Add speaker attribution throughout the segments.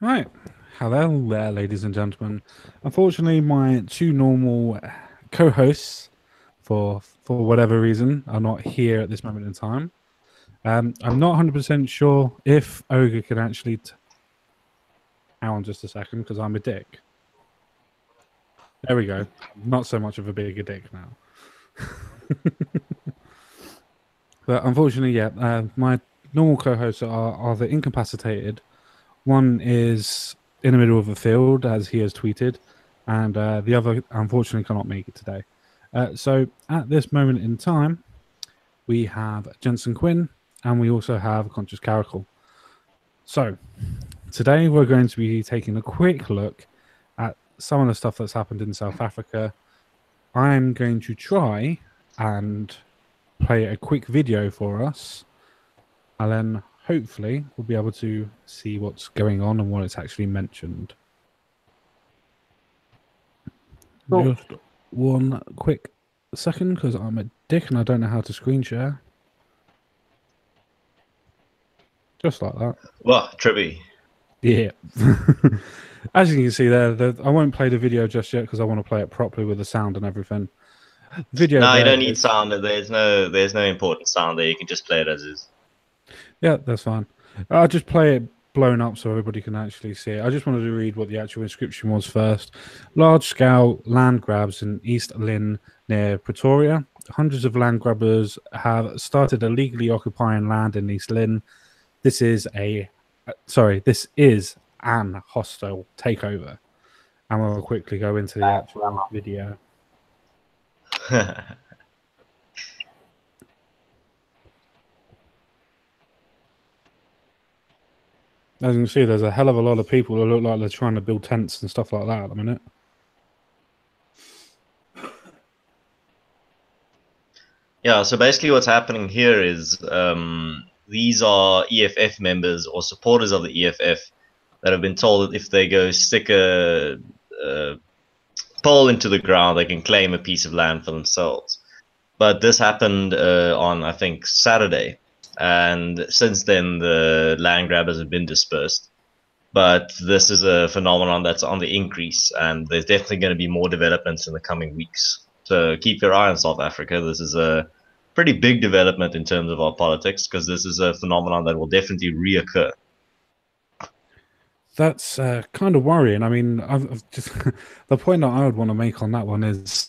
Speaker 1: Right. Hello there, ladies and gentlemen. Unfortunately, my two normal co-hosts, for whatever reason, are not here at this moment in time. I'm not 100% sure if Ogre can actually. Hang on just a second, because I'm a dick. There we go. Not so much of a bigger dick now. But unfortunately, yeah, my normal co-hosts are either incapacitated. One is in the middle of a field, as he has tweeted, and the other unfortunately cannot make it today. So at this moment in time, we have Jensen Quinn and we also have Conscious Caracal. So today we're going to be taking a quick look at some of the stuff that's happened in South Africa. I'm going to try and play a quick video for us, and then hopefully we'll be able to see what's going on and what it's actually mentioned.
Speaker 2: Cool.
Speaker 1: Just one quick second, because I'm a dick and I don't know how to screen share. Just like that.
Speaker 3: Well, trippy.
Speaker 1: Yeah. As you can see there, I won't play the video just yet because I want to play it properly with the sound and everything. Video.
Speaker 3: No, you
Speaker 1: there
Speaker 3: don't need
Speaker 1: is-
Speaker 3: sound. There's no important sound there. You can just play it as is.
Speaker 1: Yeah, that's fine. I'll just play it blown up so everybody can actually see it. I just wanted to read what the actual inscription was first. Large scale land grabs in East Lynn near Pretoria. Hundreds of land grabbers have started illegally occupying land in East Lynn. This is an hostile takeover. And we'll quickly go into the actual video. As you can see, there's a hell of a lot of people who look like they're trying to build tents and stuff like that at the minute.
Speaker 3: Yeah, so basically what's happening here is these are EFF members or supporters of the EFF that have been told that if they go stick a pole into the ground, they can claim a piece of land for themselves. But this happened on, I think, Saturday. And since then, the land grabbers have been dispersed. But this is a phenomenon that's on the increase, and there's definitely going to be more developments in the coming weeks. So keep your eye on South Africa. This is a pretty big development in terms of our politics, because this is a phenomenon that will definitely reoccur.
Speaker 1: That's kind of worrying. I mean, I've just the point that I would want to make on that one is: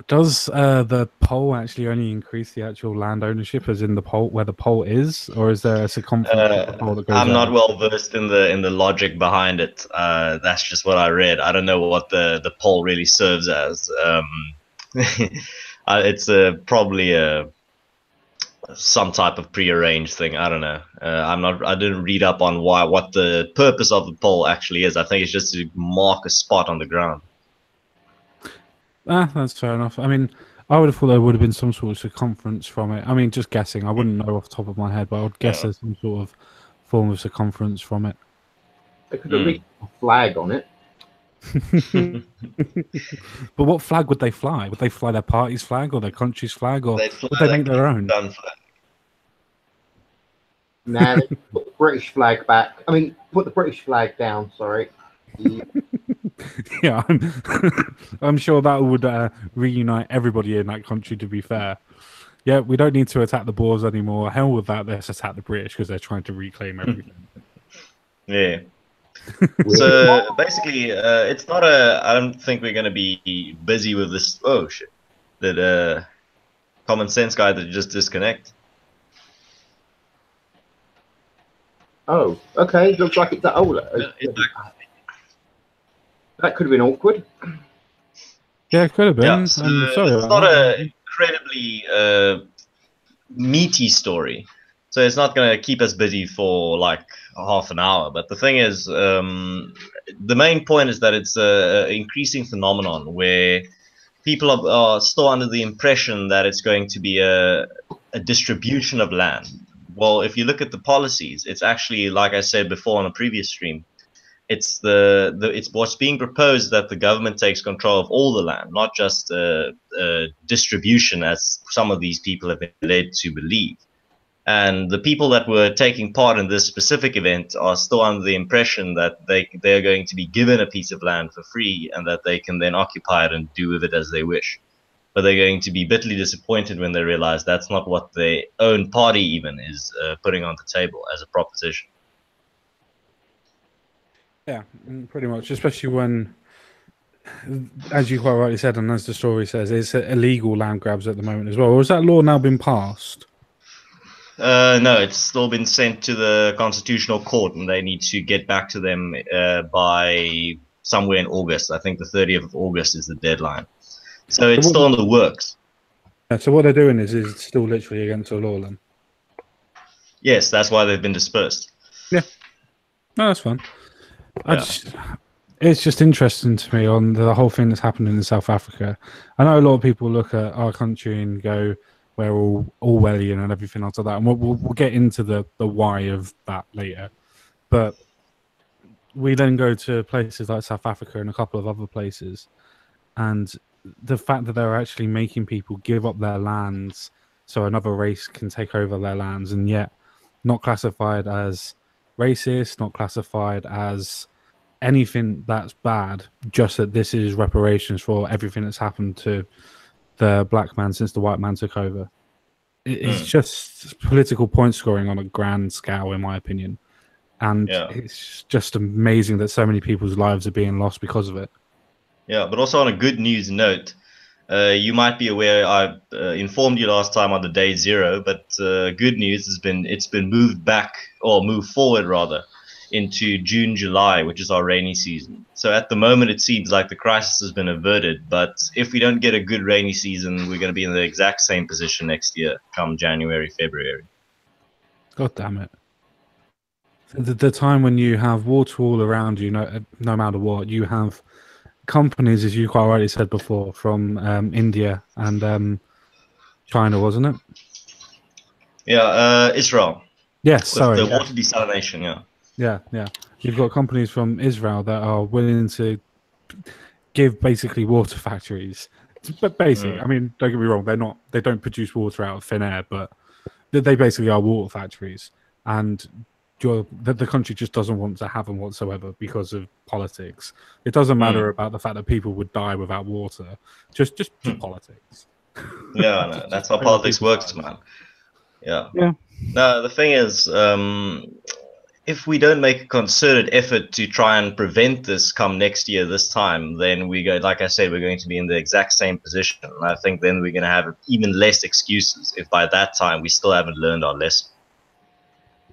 Speaker 1: does the pole actually only increase the actual land ownership, as in the pole where the pole is, or is there a circumference of the pole that goes?
Speaker 3: I'm not well versed in the logic behind it. That's just what I read. I don't know what the pole really serves as. It's probably some type of prearranged thing. I don't know. I didn't read up on what the purpose of the pole actually is. I think it's just to mark a spot on the ground.
Speaker 1: That's fair enough. I mean, I would have thought there would have been some sort of circumference from it. I mean, just guessing. I wouldn't know off the top of my head, but I would guess there's some sort of form of circumference from it.
Speaker 2: They could have written a flag on it.
Speaker 1: But what flag would they fly? Would they fly their party's flag or their country's flag, or
Speaker 3: They'd fly
Speaker 1: would they make their own?
Speaker 3: gun flag.
Speaker 2: Now they put the British flag back. I mean, put the British flag down. Sorry.
Speaker 1: Yeah, I'm sure that would reunite everybody in that country. To be fair, yeah, we don't need to attack the Boers anymore. Hell with that. Let's attack the British because they're trying to reclaim everything.
Speaker 3: Yeah. So basically, it's not a. I don't think we're going to be busy with this. Oh shit! That common sense guy that just disconnect.
Speaker 2: Oh, okay. Looks like it's that old. That could have been awkward.
Speaker 1: Yeah, it could have been.
Speaker 3: Yeah,
Speaker 1: I'm
Speaker 3: so
Speaker 1: sorry.
Speaker 3: it's not a incredibly meaty story, so it's not going to keep us busy for like half an hour. But the thing is, the main point is that it's a increasing phenomenon where people are still under the impression that it's going to be a distribution of land. Well, if you look at the policies, it's actually, like I said before on a previous stream, it's it's what's being proposed that the government takes control of all the land, not just distribution, as some of these people have been led to believe. And the people that were taking part in this specific event are still under the impression that they are going to be given a piece of land for free and that they can then occupy it and do with it as they wish. But they're going to be bitterly disappointed when they realize that's not what their own party even is putting on the table as a proposition.
Speaker 1: Yeah, pretty much, especially when, as you quite rightly said, and as the story says, it's illegal land grabs at the moment as well. Or has that law now been passed?
Speaker 3: No, it's still been sent to the Constitutional Court, and they need to get back to them by somewhere in August. I think the 30th of August is the deadline. So it's still in the works.
Speaker 1: Yeah, so what they're doing is still literally against the law then?
Speaker 3: Yes, that's why they've been dispersed.
Speaker 1: Yeah. No, that's fine.
Speaker 3: Yeah.
Speaker 1: It's just interesting to me on the whole thing that's happening in South Africa. I know a lot of people look at our country and go, we're all Orwellian and everything else like that, and we'll get into the why of that later. But we then go to places like South Africa and a couple of other places, and the fact that they're actually making people give up their lands so another race can take over their lands, and yet not classified as racist, not classified as anything that's bad, just that this is reparations for everything that's happened to the black man since the white man took over. It's just political point scoring on a grand scale, in my opinion. And it's just amazing that so many people's lives are being lost because of it.
Speaker 3: Yeah, but also on a good news note, you might be aware I informed you last time on the day zero, but good news has been it's been moved back, or moved forward rather, into June, July, which is our rainy season. So at the moment it seems like the crisis has been averted, but if we don't get a good rainy season, we're going to be in the exact same position next year, come January, February.
Speaker 1: God damn it. The time when you have water all around you, no matter what, you have companies, as you quite rightly said before, from India and China, wasn't it?
Speaker 3: Yeah, Israel.
Speaker 1: Yes, sorry.
Speaker 3: The water desalination, yeah.
Speaker 1: Yeah. You've got companies from Israel that are willing to give basically water factories. But basically, I mean, don't get me wrong, they don't produce water out of thin air, but they basically are water factories. And the country just doesn't want to have them whatsoever because of politics. It doesn't matter about the fact that people would die without water. Just politics.
Speaker 3: Yeah, no, that's how politics works, man. Yeah. No, the thing is, if we don't make a concerted effort to try and prevent this come next year, this time, then we go, like I said, we're going to be in the exact same position. And I think then we're going to have even less excuses if by that time we still haven't learned our lesson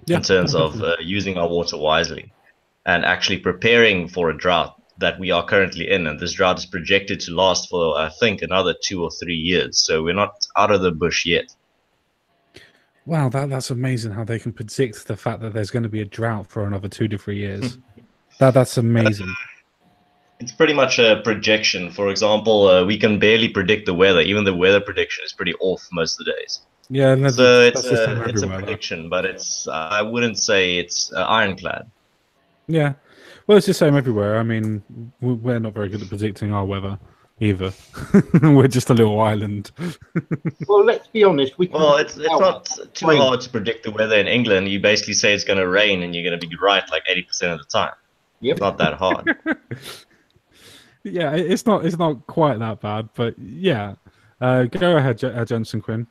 Speaker 3: in terms of using our water wisely and actually preparing for a drought that we are currently in. And this drought is projected to last for, I think, another 2 or 3 years. So we're not out of the bush yet.
Speaker 1: Wow, that's amazing how they can predict the fact that there's going to be a drought for another 2 to 3 years. That's amazing.
Speaker 3: It's pretty much a projection. For example, we can barely predict the weather. Even the weather prediction is pretty off most of the days.
Speaker 1: Yeah,
Speaker 3: so it's a prediction, but I wouldn't say it's ironclad.
Speaker 1: Yeah, well, it's the same everywhere. I mean, we're not very good at predicting our weather either. We're just a little island.
Speaker 2: Well, let's be honest.
Speaker 3: It's not too hard to predict the weather in England. You basically say it's going to rain, and you're going to be right like 80% of the time.
Speaker 2: Yep.
Speaker 3: It's not that hard.
Speaker 1: Yeah, it's not quite that bad, but yeah. Go ahead, Jensen Quinn.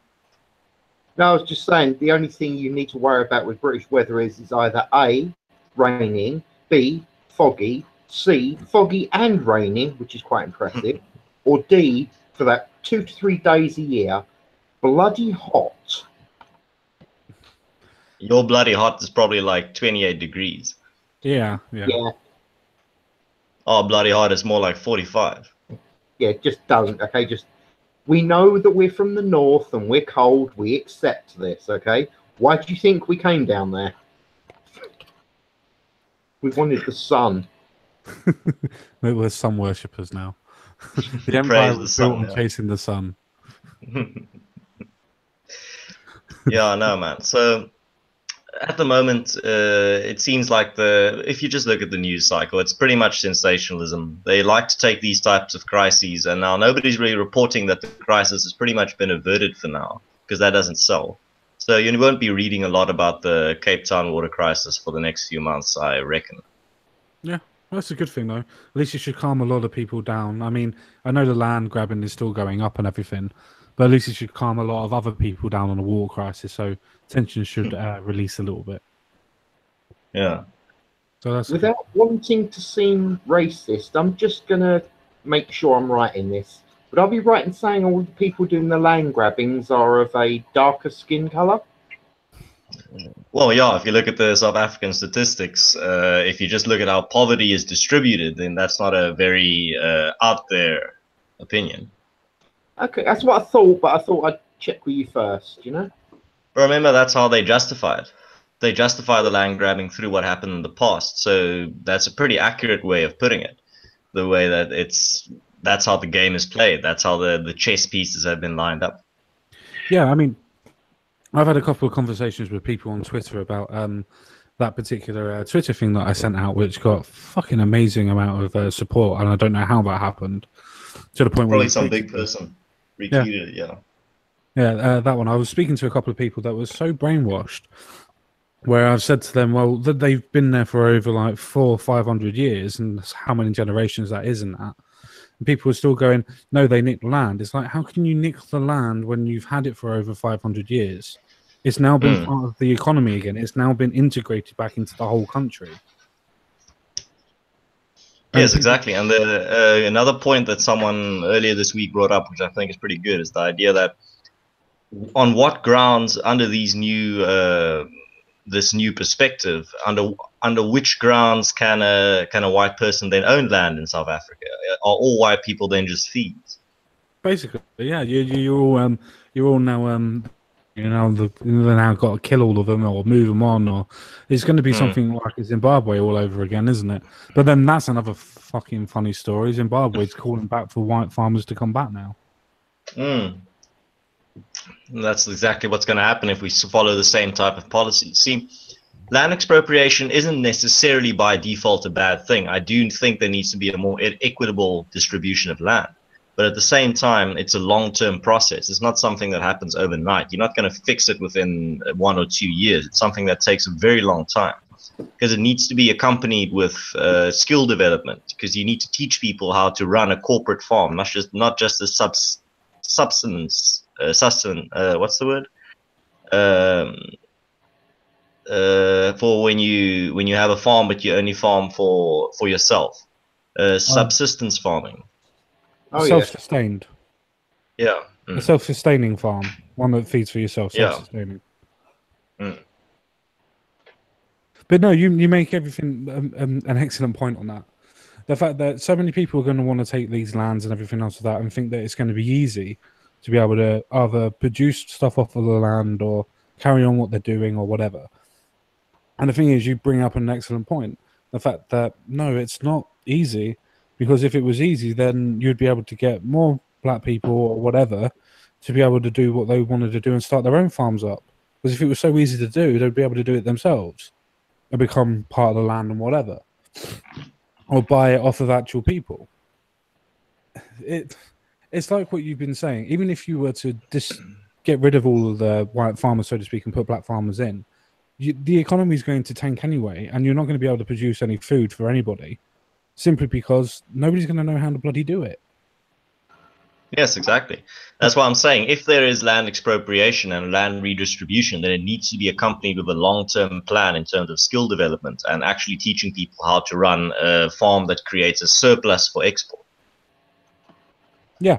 Speaker 2: No, I was just saying the only thing you need to worry about with British weather is either A, raining, B, foggy, C, foggy and raining, which is quite impressive, or D, for that 2 to 3 days a year, bloody hot.
Speaker 3: Your bloody hot is probably like 28 degrees.
Speaker 1: Yeah.
Speaker 3: Oh, bloody hot is more like 45.
Speaker 2: Yeah, just don't, okay? We know that we're from the north and we're cold. We accept this, okay? Why do you think we came down there? We wanted the sun.
Speaker 1: We're sun worshippers now. The empire was built on chasing the sun.
Speaker 3: Yeah, no, man. So at the moment, it seems like if you just look at the news cycle, it's pretty much sensationalism. They like to take these types of crises, and now nobody's really reporting that the crisis has pretty much been averted for now, because that doesn't sell. So you won't be reading a lot about the Cape Town water crisis for the next few months, I reckon.
Speaker 1: Yeah, that's a good thing, though. At least it should calm a lot of people down. I mean, I know the land grabbing is still going up and everything, but at least it should calm a lot of other people down on the water crisis. So tension should release a little bit.
Speaker 3: Yeah.
Speaker 1: So that's
Speaker 2: Without wanting to seem racist, I'm just gonna make sure I'm right in this. Would I be right in saying all the people doing the land grabbings are of a darker skin color?
Speaker 3: Well, yeah, if you look at the South African statistics, if you just look at how poverty is distributed, then that's not a very out there opinion.
Speaker 2: Okay, that's what I thought, but I thought I'd check with you first, you know?
Speaker 3: But remember, that's how they justify it. They justify the land grabbing through what happened in the past. So that's a pretty accurate way of putting it. The way that that's how the game is played. That's how the chess pieces have been lined up.
Speaker 1: Yeah, I mean, I've had a couple of conversations with people on Twitter about that particular Twitter thing that I sent out, which got fucking amazing amount of support, and I don't know how that happened. To the point
Speaker 3: Probably
Speaker 1: where
Speaker 3: some big person retweeted it, yeah.
Speaker 1: Yeah, that one. I was speaking to a couple of people that was so brainwashed, where I've said to them, well, they've been there for over like 400 or 500 years, and how many generations that is in that. And people are still going, no, they nicked land. It's like, how can you nick the land when you've had it for over 500 years? It's now been part of the economy again. It's now been integrated back into the whole country.
Speaker 3: Yes, exactly. And another point that someone earlier this week brought up, which I think is pretty good, is the idea that on what grounds, under these new this new perspective, under which grounds can a white person then own land in South Africa? Are all white people then just thieves?
Speaker 1: Basically, yeah. You're all now they've now got to kill all of them or move them on, or it's going to be something like Zimbabwe all over again, isn't it? But then that's another fucking funny story. Zimbabwe's calling back for white farmers to come back now.
Speaker 3: That's exactly what's going to happen if we follow the same type of policy. See, land expropriation isn't necessarily by default a bad thing. I do think there needs to be a more equitable distribution of land. But at the same time, it's a long-term process. It's not something that happens overnight. You're not going to fix it within 1 or 2 years. It's something that takes a very long time because it needs to be accompanied with skill development, because you need to teach people how to run a corporate farm, not just a sustenance. What's the word? For when you have a farm, but you only farm for yourself. Subsistence farming.
Speaker 2: Oh,
Speaker 1: self-sustained.
Speaker 3: Yeah.
Speaker 1: A self-sustaining farm, one that feeds for yourself. Self-sustaining.
Speaker 3: Yeah.
Speaker 1: But no, you make everything an excellent point on that. The fact that so many people are going to want to take these lands and everything else of that and think that it's going to be easy to be able to either produce stuff off of the land or carry on what they're doing or whatever. And the thing is, you bring up an excellent point. The fact that, no, it's not easy, because if it was easy, then you'd be able to get more black people or whatever to be able to do what they wanted to do and start their own farms up. Because if it was so easy to do, they'd be able to do it themselves and become part of the land and whatever. Or buy it off of actual people. It's like what you've been saying. Even if you were to just get rid of all of the white farmers, so to speak, and put black farmers in, the economy is going to tank anyway, and you're not going to be able to produce any food for anybody, simply because nobody's going to know how to bloody do it.
Speaker 3: Yes, exactly. That's what I'm saying. If there is land expropriation and land redistribution, then it needs to be accompanied with a long-term plan in terms of skill development and actually teaching people how to run a farm that creates a surplus for export.
Speaker 1: Yeah.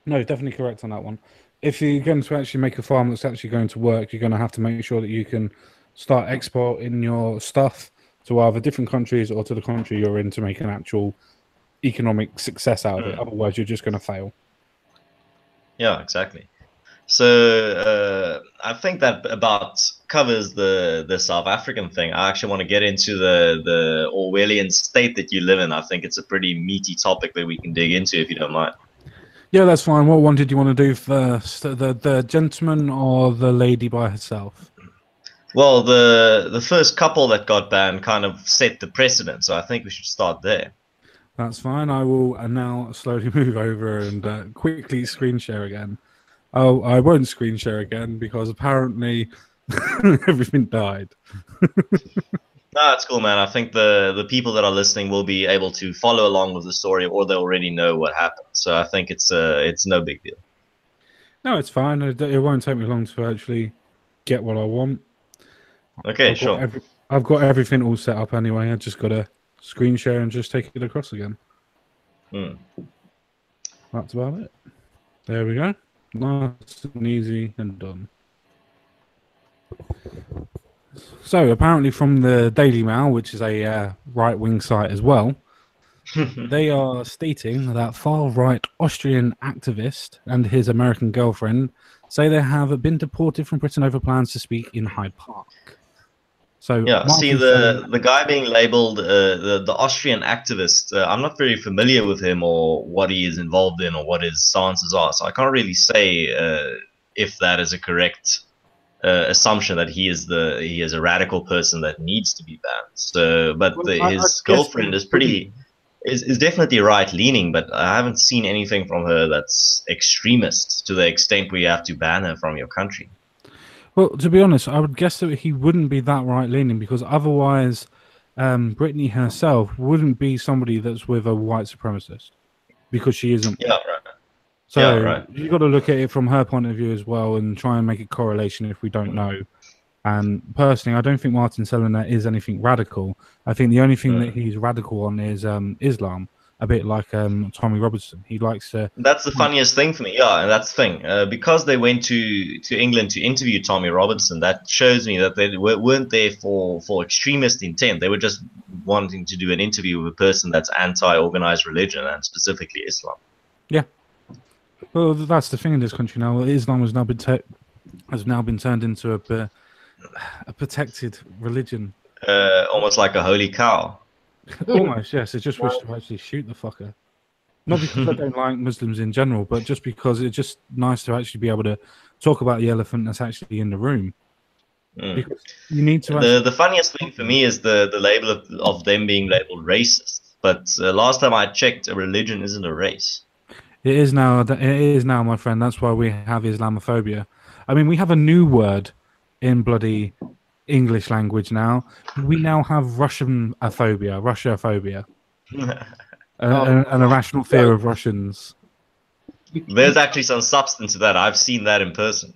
Speaker 1: No, definitely correct on that one. If you're going to actually make a farm that's actually going to work, you're going to have to make sure that you can start exporting your stuff to either different countries or to the country you're in to make an actual economic success out of it. Otherwise, you're just going to fail.
Speaker 3: Yeah, exactly. So I think that about covers the South African thing. I actually want to get into the Orwellian state that you live in. I think it's a pretty meaty topic that we can dig into if you don't mind.
Speaker 1: Yeah, that's fine. What one did you want to do first? The gentleman or the lady by herself?
Speaker 3: Well, the first couple that got banned kind of set the precedent, so I think we should start there.
Speaker 1: That's fine. I will now slowly move over and quickly screen share again. Oh, I won't screen share again because apparently everything died.
Speaker 3: No, it's cool, man. I think the people that are listening will be able to follow along with the story, or they already know what happened. So I think it's no big deal.
Speaker 1: No, it's fine. It won't take me long to actually get what I want.
Speaker 3: Okay,
Speaker 1: I've got
Speaker 3: sure.
Speaker 1: I've got everything all set up anyway. I just got to screen share and just take it across again.
Speaker 3: Hmm.
Speaker 1: That's about it. There we go. Nice and easy and done. So apparently from the Daily Mail, which is a right-wing site as well, they are stating that far-right Austrian activist and his American girlfriend say they have been deported from Britain over plans to speak in Hyde Park. So
Speaker 3: Yeah, see
Speaker 1: Martin's saying,
Speaker 3: the guy being labeled the Austrian activist. I'm not very familiar with him or what he is involved in or what his stances are, so I can't really say if that is a correct assumption that he is a radical person that needs to be banned. So, but
Speaker 2: Well, I
Speaker 3: his
Speaker 2: guess
Speaker 3: girlfriend is pretty is definitely right leaning, but I haven't seen anything from her that's extremist to the extent where you have to ban her from your country.
Speaker 1: well, to be honest, I would guess that he wouldn't be that right-leaning because otherwise Brittany herself wouldn't be somebody that's with a white supremacist because she isn't
Speaker 3: Yeah,
Speaker 1: one.
Speaker 3: right. Yeah,
Speaker 1: So
Speaker 3: right.
Speaker 1: you've got to look at it from her point of view as well and try and make a correlation if we don't know. And personally, I don't think Martin Selenet is anything radical. I think the only thing that he's radical on is Islam, a bit like Tommy Robertson. He likes to.
Speaker 3: That's the funniest thing for me. Yeah, and that's the thing. Because they went to England to interview Tommy Robinson, that shows me that they weren't there for extremist intent. They were just wanting to do an interview with a person that's anti-organized religion and specifically Islam.
Speaker 1: Yeah. Well, that's the thing in this country now. Islam has now been turned into a protected religion.
Speaker 3: Almost like a holy cow.
Speaker 1: Almost, yes. I just wish to actually shoot the fucker. Not because I don't like Muslims in general, but just because it's just nice to actually be able to talk about the elephant that's actually in the room. Because you need to actually...
Speaker 3: The funniest thing for me is the label of them being labeled racist. But last time I checked, a religion isn't a race.
Speaker 1: It is now. It is now, my friend. That's why we have Islamophobia. I mean, we have a new word in bloody English language now. We now have Russianophobia, Russiophobia, an irrational fear of Russians.
Speaker 3: There's actually some substance to that. I've seen that in person.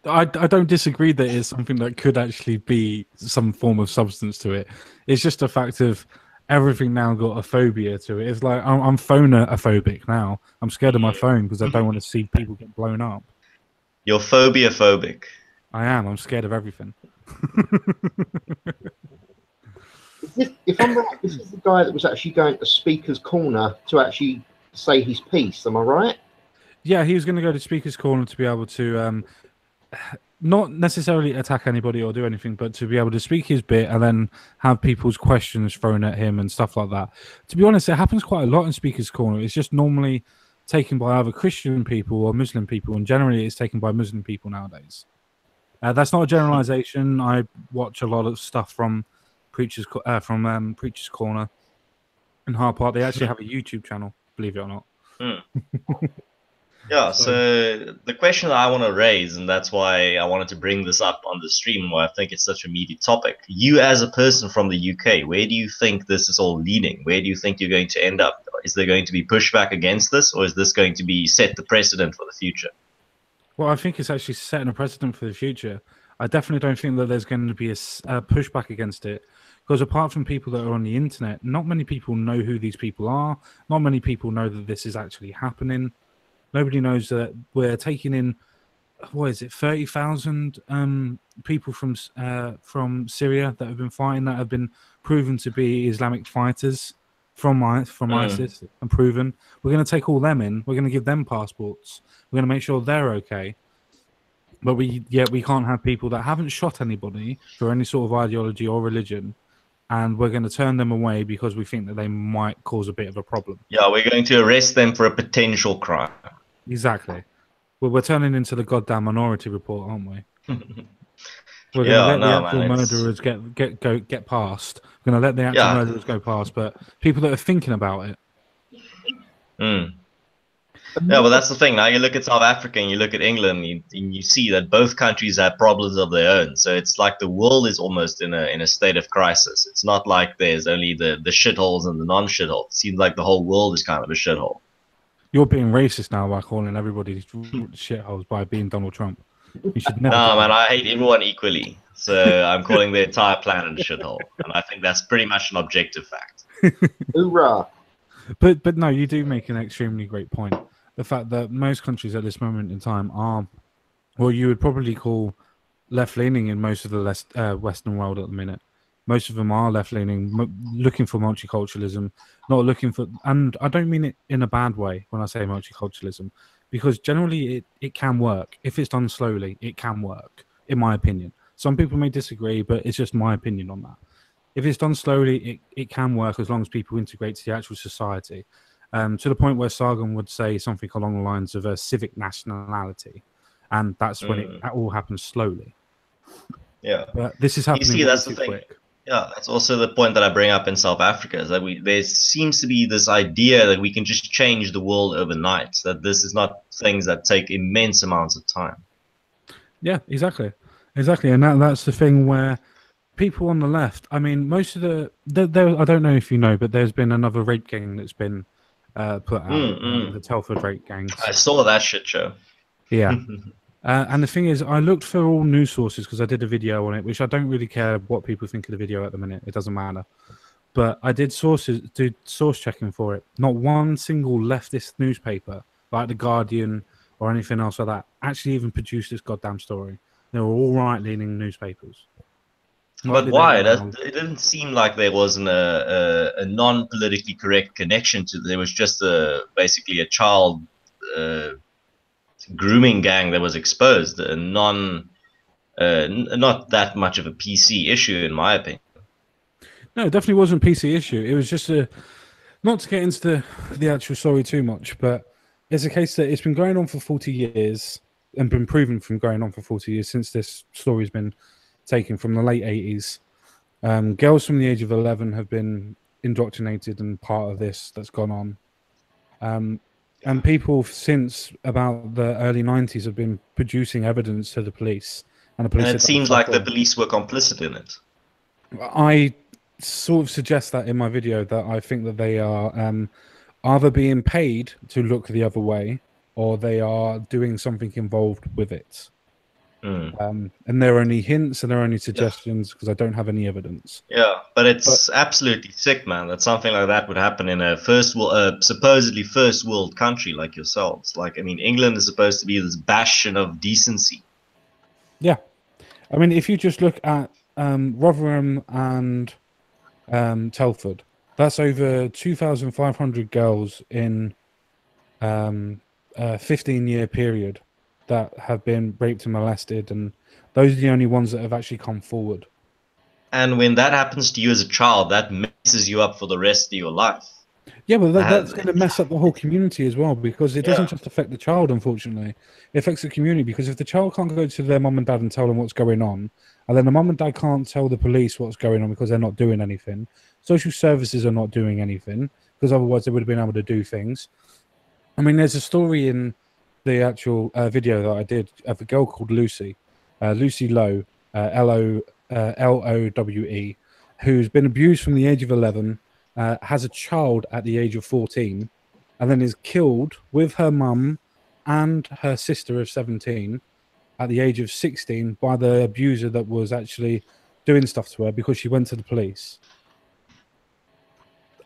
Speaker 1: I don't disagree that it's something that could actually be some form of substance to it. It's just a fact of everything now got a phobia to it. It's like I'm phonophobic now. I'm scared of my phone because I don't want to see people get blown up.
Speaker 3: You're phobia-phobic.
Speaker 1: I am. I'm scared of everything.
Speaker 2: If I'm right, this is the guy that was actually going to Speaker's Corner to actually say his piece. Am I right?
Speaker 1: Yeah, he was going to go to Speaker's Corner to be able to not necessarily attack anybody or do anything, but to be able to speak his bit and then have people's questions thrown at him and stuff like that. To be honest, it happens quite a lot in Speaker's Corner. It's just normally taken by either Christian people or Muslim people, and generally it's taken by Muslim people nowadays. That's not a generalization. I watch a lot of stuff from Preacher's Corner in Hyde Park. They actually have a YouTube channel, believe it or not.
Speaker 3: Yeah, so the question that I want to raise, and that's why I wanted to bring this up on the stream, why I think it's such a meaty topic. You as a person from the UK, where do you think this is all leading? Where do you think you're going to end up? Is there going to be pushback against this, or is this going to be set the precedent for the future?
Speaker 1: Well, I think it's actually setting a precedent for the future. I definitely don't think that there's going to be a pushback against it. Because apart from people that are on the internet, not many people know who these people are. Not many people know that this is actually happening. Nobody knows that we're taking in, 30,000 people from Syria that have been fighting, that have been proven to be Islamic fighters from ISIS and proven. We're going to take all them in. We're going to give them passports. We're going to make sure they're okay. But we can't have people that haven't shot anybody for any sort of ideology or religion, and we're going to turn them away because we think that they might cause a bit of a problem.
Speaker 3: Yeah, we're going to arrest them for a potential crime.
Speaker 1: Exactly. Well, we're turning into the goddamn Minority Report, aren't we? We're going to let the actual murderers get past. We're going to let the actual murderers go past, but people that are thinking about it.
Speaker 3: Yeah, but that's the thing. Now you look at South Africa and you look at England, and you see that both countries have problems of their own. So it's like the world is almost in a state of crisis. It's not like there's only the shitholes and the non-shitholes. It seems like the whole world is kind of a shithole.
Speaker 1: You're being racist now by calling everybody shitholes by being Donald Trump. You should never.
Speaker 3: No,
Speaker 1: do
Speaker 3: man,
Speaker 1: that.
Speaker 3: I hate everyone equally. So I'm calling the entire planet a shithole, and I think that's pretty much an objective fact.
Speaker 2: Hoorah!
Speaker 1: But no, you do make an extremely great point. The fact that most countries at this moment in time are, well, you would probably call left leaning in most of the Western world at the minute. Most of them are left leaning, looking for multiculturalism, not looking for, and I don't mean it in a bad way when I say multiculturalism, because generally it can work. If it's done slowly, it can work, in my opinion. Some people may disagree, but it's just my opinion on that. If it's done slowly, it can work as long as people integrate to the actual society. To the point where Sargon would say something along the lines of a civic nationality. And that's when that all happens slowly.
Speaker 3: Yeah.
Speaker 1: But this is happening
Speaker 3: You see, that's
Speaker 1: too
Speaker 3: the thing.
Speaker 1: quick.
Speaker 3: Yeah, that's also the point that I bring up in South Africa, is that there seems to be this idea that we can just change the world overnight, that this is not things that take immense amounts of time.
Speaker 1: Yeah, exactly. And that's the thing where people on the left, I mean, most of I don't know if you know, but there's been another rape gang that's been put out, the Telford rape gangs.
Speaker 3: I saw that shit show.
Speaker 1: Yeah. And the thing is, I looked for all news sources because I did a video on it, which I don't really care what people think of the video at the minute. It doesn't matter. But I did source checking for it. Not one single leftist newspaper, like The Guardian or anything else like that, actually even produced this goddamn story. They were all right-leaning newspapers.
Speaker 3: But why? It didn't seem like there wasn't a non-politically correct connection to. There was just basically a child grooming gang that was exposed. Not that much of a PC issue, in my opinion.
Speaker 1: No, it definitely wasn't a PC issue. It was just not to get into the actual story too much, but it's a case that it's been going on for 40 years and been proven from going on for 40 years since this story's been taken from the late 80s. Girls from the age of 11 have been indoctrinated and part of this that's gone on. And people since about the early 90s have been producing evidence to the police. And the police
Speaker 3: and it seems like the police were complicit in it.
Speaker 1: I sort of suggest that in my video, that I think that they are either being paid to look the other way or they are doing something involved with it. And there are only hints and there are only suggestions because I don't have any evidence.
Speaker 3: Yeah, but it's absolutely sick, man, that something like that would happen in a supposedly first world country like yourselves. Like, I mean, England is supposed to be this bastion of decency.
Speaker 1: Yeah. I mean, if you just look at Rotherham and Telford, that's over 2,500 girls in a 15-year period that have been raped and molested, and those are the only ones that have actually come forward.
Speaker 3: And when that happens to you as a child, that messes you up for the rest of your life.
Speaker 1: Yeah, but that's going to mess up the whole community as well, because it doesn't just affect the child, unfortunately. It affects the community, because if the child can't go to their mum and dad and tell them what's going on, and then the mum and dad can't tell the police what's going on because they're not doing anything, social services are not doing anything, because otherwise they would have been able to do things. I mean, there's a story in the actual video that I did of a girl called Lucy, Lucy Lowe, Lowe, who's been abused from the age of 11, has a child at the age of 14, and then is killed with her mum and her sister of 17 at the age of 16 by the abuser that was actually doing stuff to her because she went to the police.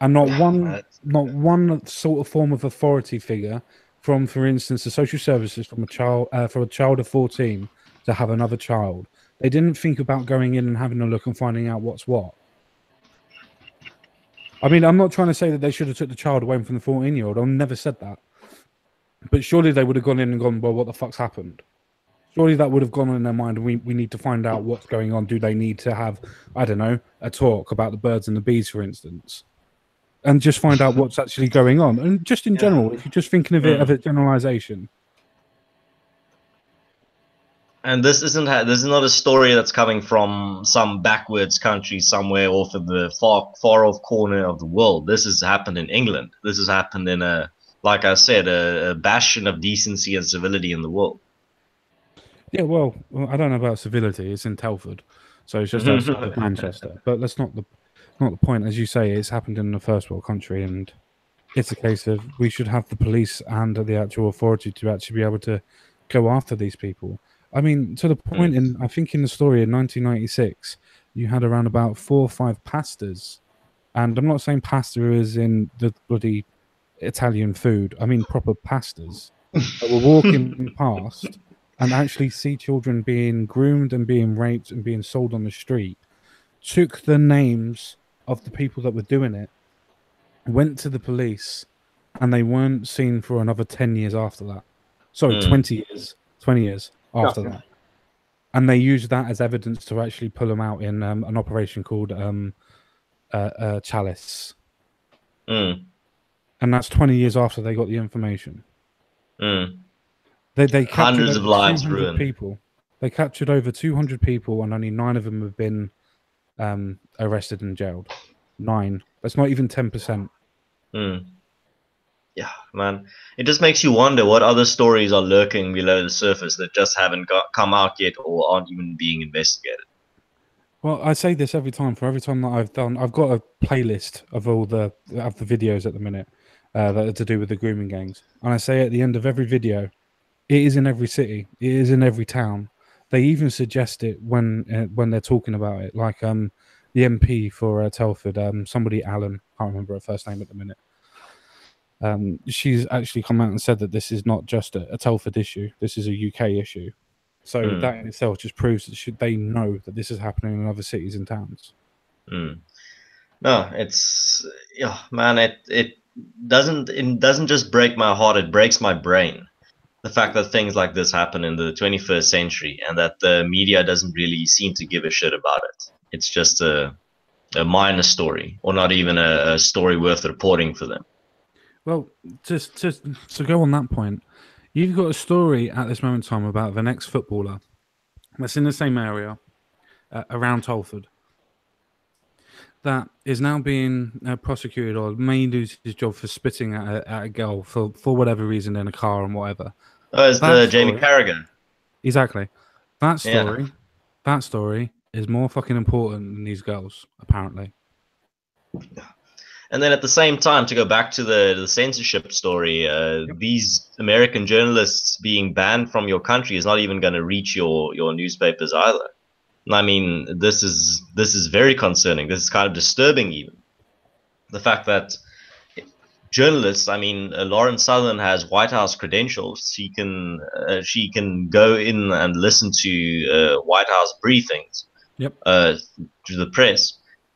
Speaker 1: And not one sort of form of authority figure from, for instance, the social services from a child for a child of 14 to have another child. They didn't think about going in and having a look and finding out what's what. I mean, I'm not trying to say that they should have took the child away from the 14-year-old. I never said that. But surely they would have gone in and gone, well, what the fuck's happened? Surely that would have gone on in their mind, and we need to find out what's going on. Do they need to have, I don't know, a talk about the birds and the bees, for instance? And just find out what's actually going on. And just in general, if you're just thinking of it as a generalization.
Speaker 3: And this is not a story that's coming from some backwards country somewhere off in the far off corner of the world. This has happened in England. This has happened in like I said, a bastion of decency and civility in the world.
Speaker 1: Yeah, well, I don't know about civility. It's in Telford, so it's just outside of Manchester. But that's not the point. As you say, it's happened in a first world country, and it's a case of we should have the police and the actual authority to actually be able to go after these people. I mean, to the point in I think in the story in 1996, you had around about 4 or 5 pastors, and I'm not saying pastor is in the bloody Italian food. I mean proper pastors that were walking past and actually see children being groomed and being raped and being sold on the street, took the names of the people that were doing it, went to the police, and they weren't seen for another 10 years after that. Sorry, 20 years. 20 years after that. And they used that as evidence to actually pull them out in an operation called Chalice. And that's 20 years after they got the information. They captured
Speaker 3: Hundreds
Speaker 1: over
Speaker 3: of lives
Speaker 1: 200
Speaker 3: ruined.
Speaker 1: people. They captured over 200 people, and only 9 of them have been arrested and jailed. 9. That's not even 10%.
Speaker 3: Yeah, man. It just makes you wonder what other stories are lurking below the surface that just haven't come out yet or aren't even being investigated.
Speaker 1: Well, I say this every time. For every time that I've got a playlist of all the videos at the minute that are to do with the grooming gangs, and I say at the end of every video, it is in every city, it is in every town. They even suggest it when they're talking about it, like the MP for Telford, somebody Alan, can't remember her first name at the minute. She's actually come out and said that this is not just a Telford issue; this is a UK issue. So that in itself just proves that they know that this is happening in other cities and towns.
Speaker 3: No, it's man. It doesn't just break my heart; it breaks my brain. The fact that things like this happen in the 21st century and that the media doesn't really seem to give a shit about it. It's just a minor story, or not even a story worth reporting for them.
Speaker 1: Well, just to go on that point, you've got a story at this moment in time about the next footballer that's in the same area around Telford that is now being prosecuted or may lose his job for spitting at a girl for whatever reason in a car and whatever.
Speaker 3: Oh, it's the Jamie Carragher.
Speaker 1: Exactly. That story is more fucking important than these girls, apparently.
Speaker 3: And then at the same time, to go back to the censorship story, these American journalists being banned from your country is not even going to reach your newspapers either. I mean, this is very concerning. This is kind of disturbing, even the fact that journalists. I mean, Lauren Southern has White House credentials. She can go in and listen to White House briefings. To the press.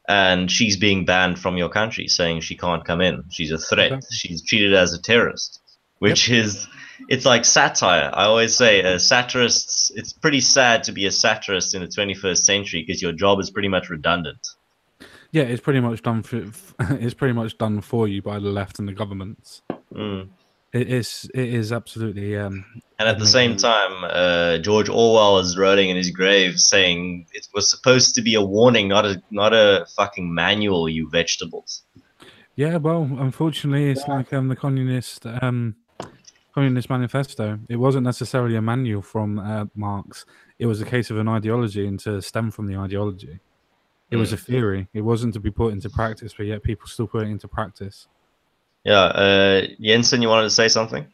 Speaker 3: And she's being banned from your country, saying she can't come in. She's a threat. Exactly. She's treated as a terrorist, which is, it's like satire. I always say satirists, it's pretty sad to be a satirist in the 21st century because your job is pretty much redundant.
Speaker 1: Yeah, it's pretty much done for you by the left and the governments. It is absolutely.
Speaker 3: And at the same time, George Orwell is rolling in his grave, saying it was supposed to be a warning, not a fucking manual. You vegetables.
Speaker 1: Yeah, well, unfortunately, it's like the Communist Manifesto. It wasn't necessarily a manual from Marx. It was a case of an ideology, and to stem from the ideology, it was a theory. It wasn't to be put into practice, but yet people still put it into practice.
Speaker 3: Yeah, Jensen, you wanted to say something?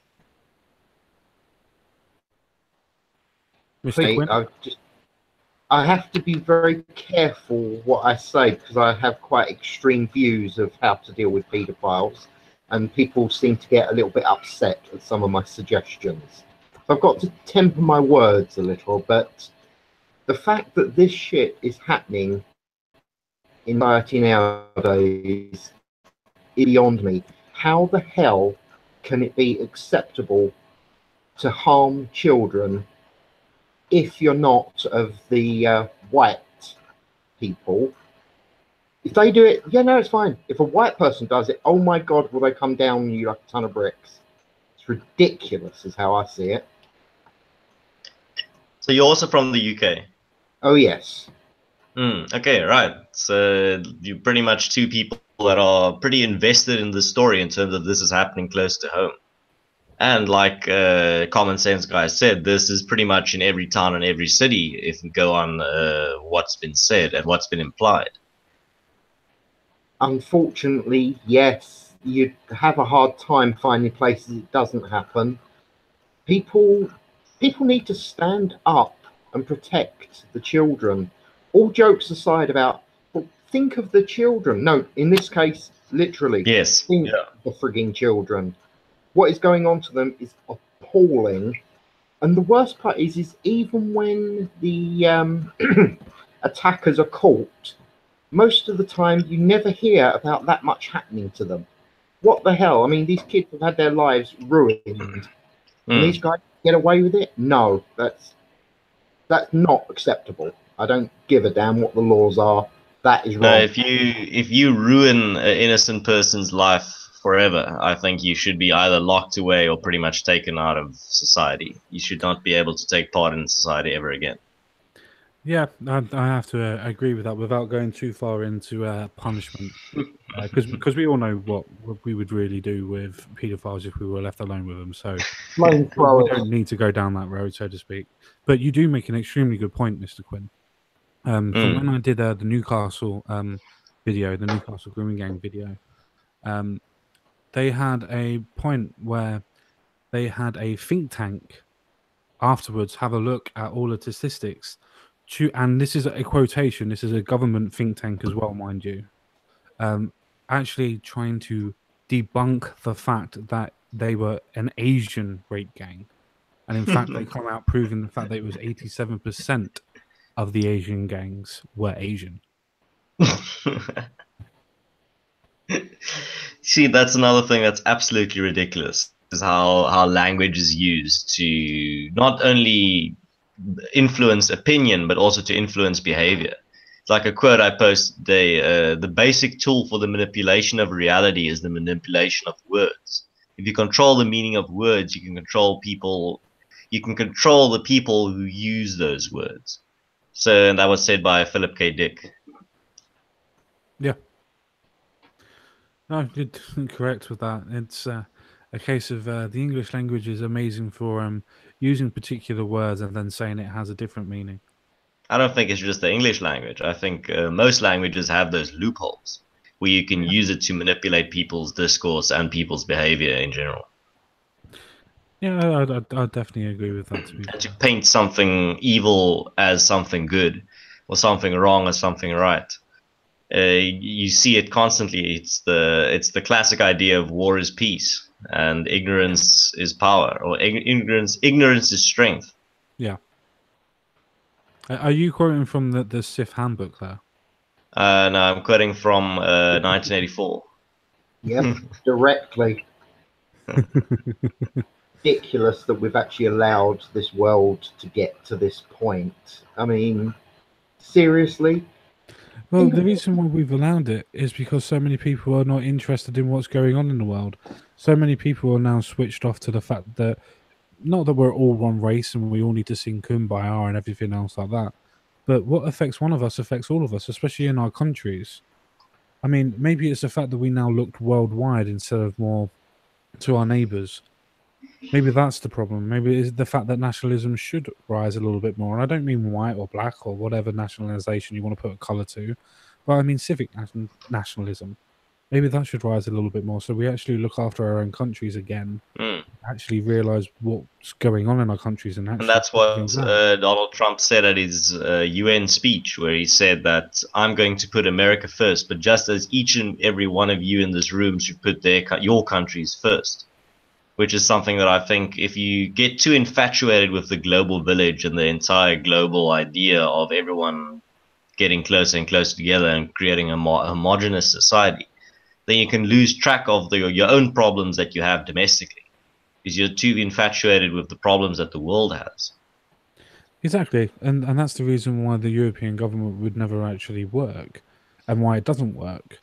Speaker 2: I have to be very careful what I say because I have quite extreme views of how to deal with paedophiles, and people seem to get a little bit upset at some of my suggestions. So I've got to temper my words a little, but the fact that this shit is happening in society nowadays is beyond me. How the hell can it be acceptable to harm children if you're not of the white people? If they do it, yeah, no, it's fine. If a white person does it, oh my God, will they come down on you like a ton of bricks? It's ridiculous is how I see it.
Speaker 3: So you're also from the UK?
Speaker 2: Oh, yes.
Speaker 3: Okay, right. So you're pretty much two people that are pretty invested in the story in terms of this is happening close to home. And like Common Sense guy said, this is pretty much in every town and every city if we go on what's been said and what's been implied.
Speaker 2: Unfortunately, yes, you'd have a hard time finding places it doesn't happen. People need to stand up and protect the children. All jokes aside about, well, think of the children. No, in this case, literally,
Speaker 3: Yes.
Speaker 2: think
Speaker 3: Yeah.
Speaker 2: of the frigging children. What is going on to them is appalling. And the worst part is even when the attackers are caught, most of the time you never hear about that much happening to them. What the hell? I mean, these kids have had their lives ruined, and these guys get away with it? No, that's not acceptable. I don't give a damn what the laws are. That is
Speaker 3: No,
Speaker 2: wrong.
Speaker 3: if you ruin an innocent person's life forever, I think you should be either locked away or pretty much taken out of society. You should not be able to take part in society ever again.
Speaker 1: Yeah, I have to agree with that without going too far into punishment, because we all know what we would really do with paedophiles if we were left alone with them. So we don't need to go down that road, so to speak. But you do make an extremely good point, Mr. Quinn. From when I did the Newcastle video, the Newcastle grooming gang video, they had a point where they had a think tank afterwards have a look at all the statistics. And this is a quotation. This is a government think tank as well, mind you. Actually trying to debunk the fact that they were an Asian rape gang, and in fact, they come out proving the fact that it was 87% of the Asian gangs were Asian.
Speaker 3: See, that's another thing that's absolutely ridiculous, is how language is used to not only influence opinion, but also to influence behavior. It's like a quote I posted today, the basic tool for the manipulation of reality is the manipulation of words. If you control the meaning of words, you can control people, you can control the people who use those words. So, and that was said by Philip K. Dick.
Speaker 1: Yeah. No, you're correct with that. It's a case of the English language is amazing for using particular words and then saying it has a different meaning.
Speaker 3: I don't think it's just the English language. I think most languages have those loopholes where you can use it to manipulate people's discourse and people's behavior in general.
Speaker 1: Yeah, I definitely agree with that.
Speaker 3: And to paint something evil as something good, or something wrong as something right. You see it constantly. It's the classic idea of war is peace and ignorance is power, or ignorance is strength.
Speaker 1: Yeah. Are you quoting from the Sith handbook there?
Speaker 3: No, I'm quoting from 1984.
Speaker 2: Yep, directly. Ridiculous that we've actually allowed this world to get to this point. I mean, seriously?
Speaker 1: Well, the reason why we've allowed it is because so many people are not interested in what's going on in the world. So many people are now switched off to the fact that, not that we're all one race and we all need to sing Kumbaya and everything else like that, but what affects one of us affects all of us, especially in our countries. I mean, maybe it's the fact that we now look worldwide instead of more to our neighbours. Maybe that's the problem. Maybe it's the fact that nationalism should rise a little bit more. And I don't mean white or black or whatever nationalisation you want to put a colour to, but I mean civic nationalism. Maybe that should rise a little bit more, so we actually look after our own countries again. Actually realise what's going on in our countries, and
Speaker 3: that's what Donald Trump said at his UN speech, where he said that I'm going to put America first, but just as each and every one of you in this room should put your countries first. Which is something that I think, if you get too infatuated with the global village and the entire global idea of everyone getting closer and closer together and creating a homogenous society, then you can lose track of your own problems that you have domestically, because you're too infatuated with the problems that the world has.
Speaker 1: Exactly, and that's the reason why the European government would never actually work, and why it doesn't work.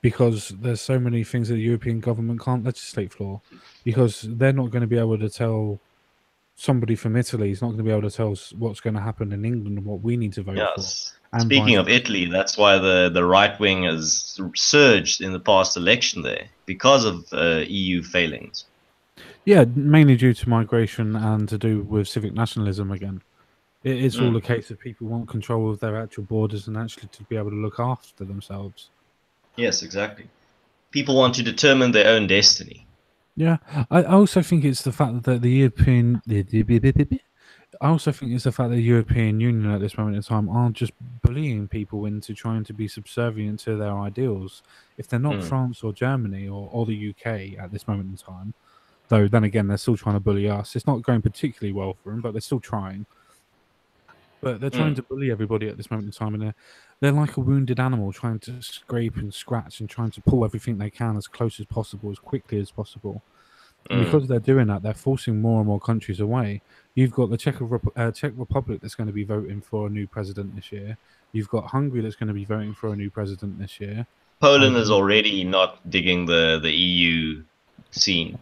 Speaker 1: Because there's so many things that the European government can't legislate for, because they're not going to be able to tell somebody from Italy, he's not going to be able to tell us what's going to happen in England and what we need to vote for. And
Speaker 3: speaking of Italy, that's why the right wing has surged in the past election there, because of EU failings.
Speaker 1: Yeah, mainly due to migration and to do with civic nationalism again. It's all a case of people want control of their actual borders and actually to be able to look after themselves.
Speaker 3: Yes, exactly. People want to determine their own destiny.
Speaker 1: Yeah, I also think it's the fact that the European, I also think it's the fact that the European Union at this moment in time are just bullying people into trying to be subservient to their ideals. If they're not France or Germany or the UK at this moment in time, though then again they're still trying to bully us. It's not going particularly well for them, but they're still trying. But they're trying to bully everybody at this moment in time, and they're like a wounded animal trying to scrape and scratch and trying to pull everything they can as close as possible, as quickly as possible. And because they're doing that, they're forcing more and more countries away. You've got the Czech Republic that's going to be voting for a new president this year. You've got Hungary that's going to be voting for a new president this year.
Speaker 3: Poland is already not digging the EU scene.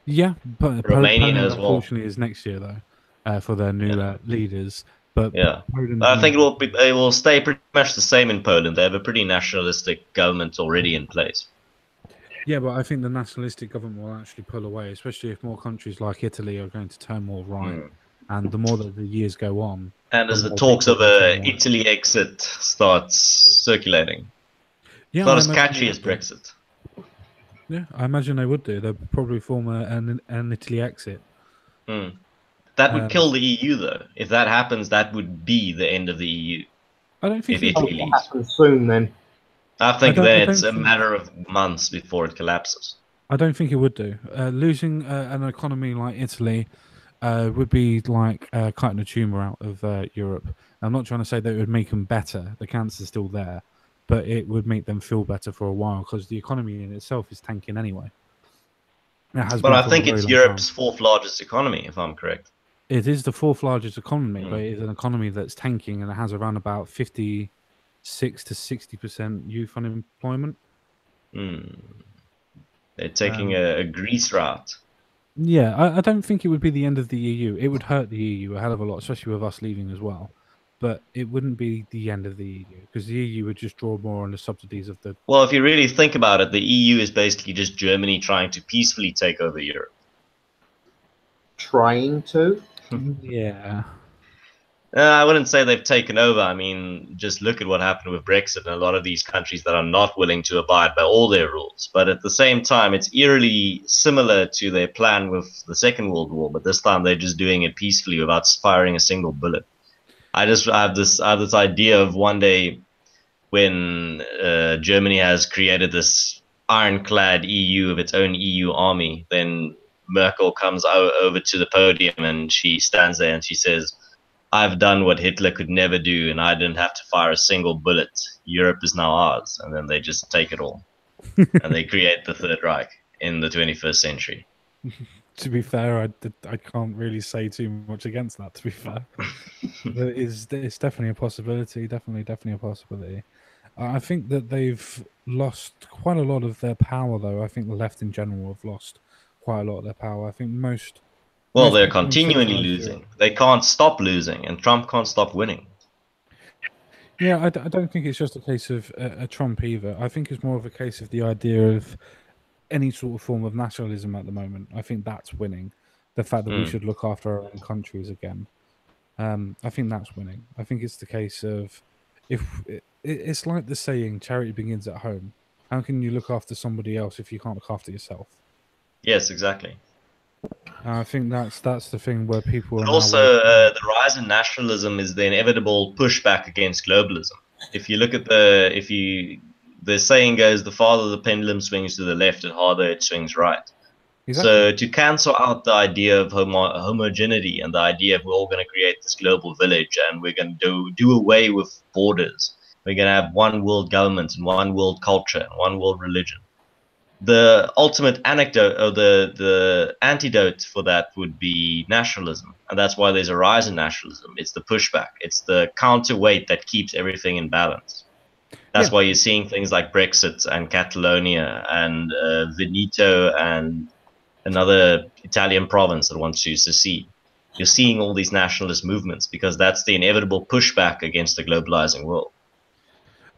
Speaker 1: Yeah, but
Speaker 3: Romania
Speaker 1: Poland
Speaker 3: as well.
Speaker 1: unfortunately is next year though, for their new leaders. But
Speaker 3: Yeah,
Speaker 1: Poland,
Speaker 3: I think it will stay pretty much the same in Poland. They have a pretty nationalistic government already in place.
Speaker 1: yeah, but I think the nationalistic government will actually pull away, especially if more countries like Italy are going to turn more right. And the more that the years go on,
Speaker 3: And as the
Speaker 1: more
Speaker 3: talks
Speaker 1: people
Speaker 3: of
Speaker 1: are going to turn
Speaker 3: a
Speaker 1: right.
Speaker 3: Italy exit starts circulating,
Speaker 1: Yeah,
Speaker 3: it's not
Speaker 1: I
Speaker 3: as
Speaker 1: imagine
Speaker 3: catchy
Speaker 1: they
Speaker 3: as
Speaker 1: would do.
Speaker 3: Brexit.
Speaker 1: Yeah, I imagine they would do. They'd probably form an Italy exit.
Speaker 3: That would kill the EU, though. If that happens, that would be the end of the EU.
Speaker 1: I don't think
Speaker 3: If
Speaker 1: it
Speaker 3: Italy
Speaker 1: would.
Speaker 3: leaves,
Speaker 2: Happen soon then.
Speaker 3: I think
Speaker 1: I
Speaker 3: then
Speaker 1: don't
Speaker 3: it's a
Speaker 1: think.
Speaker 3: matter of months before it collapses.
Speaker 1: I don't think it would do. Losing an economy like Italy would be like cutting a tumor out of Europe. I'm not trying to say that it would make them better. The cancer's still there, but it would make them feel better for a while because the economy in itself is tanking anyway. It has
Speaker 3: But
Speaker 1: been
Speaker 3: I
Speaker 1: for a
Speaker 3: think
Speaker 1: very
Speaker 3: it's
Speaker 1: long time.
Speaker 3: Europe's fourth largest economy, if I'm correct.
Speaker 1: It is the fourth largest economy, but it is an economy that's tanking and it has around about 56 to 60% youth unemployment.
Speaker 3: They're taking a Greece route.
Speaker 1: Yeah, I don't think it would be the end of the EU. It would hurt the EU a hell of a lot, especially with us leaving as well. But it wouldn't be the end of the EU because the EU would just draw more on the subsidies of the.
Speaker 3: Well, if you really think about it, the EU is basically just Germany trying to peacefully take over Europe.
Speaker 2: Trying to.
Speaker 1: Yeah.
Speaker 3: I wouldn't say they've taken over. I mean, just look at what happened with Brexit and a lot of these countries that are not willing to abide by all their rules. But at the same time, it's eerily similar to their plan with the Second World War, but this time they're just doing it peacefully without firing a single bullet. I have this idea of one day when Germany has created this ironclad EU of its own EU army, then Merkel comes over to the podium and she stands there and she says, I've done what Hitler could never do, and I didn't have to fire a single bullet. Europe is now ours. And then they just take it all. And they create the Third Reich in the 21st century.
Speaker 1: To be fair, I can't really say too much against that, to be fair. It's definitely a possibility. Definitely a possibility. I think that they've lost quite a lot of their power, though. I think the left in general have lost quite a lot of their power. I think most.
Speaker 3: Well, they're continually losing. They can't stop losing, and Trump can't stop winning.
Speaker 1: Yeah, I don't think it's just a case of a Trump either. I think it's more of a case of the idea of any sort of form of nationalism at the moment. I think that's winning. The fact that we should look after our own countries again. I think that's winning. I think it's the case of it's like the saying, charity begins at home. How can you look after somebody else if you can't look after yourself?
Speaker 3: Yes, exactly.
Speaker 1: I think that's the thing where people.
Speaker 3: But also, the rise in nationalism is the inevitable pushback against globalism. If you look at the saying goes, the farther the pendulum swings to the left, the harder it swings right. Exactly. So to cancel out the idea of homogeneity and the idea of we're all going to create this global village and we're going to do away with borders, we're going to have one world government and one world culture and one world religion. The ultimate anecdote or the antidote for that would be nationalism, and that's why there's a rise in nationalism. It's the pushback, it's the counterweight that keeps everything in balance. That's why you're seeing things like Brexit and Catalonia and Veneto and another Italian province that wants to secede. You're seeing all these nationalist movements because that's the inevitable pushback against the globalizing world.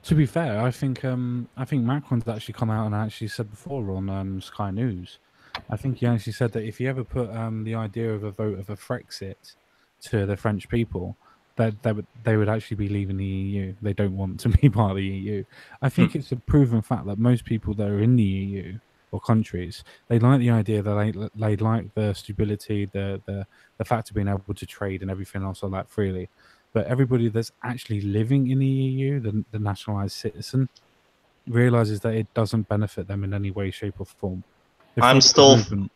Speaker 1: To be fair, I think Macron's actually come out and actually said before on Sky News I think he actually said that if you ever put the idea of a vote of a Frexit to the French people, that they would actually be leaving the EU. They don't want to be part of the EU. I think it's a proven fact that most people that are in the EU or countries, they like the idea that they like the stability, the fact of being able to trade and everything else like that freely. But everybody that's actually living in the EU, the nationalized citizen, realizes that it doesn't benefit them in any way, shape, or form. The
Speaker 3: I'm
Speaker 1: freedom of
Speaker 3: still,
Speaker 1: movement.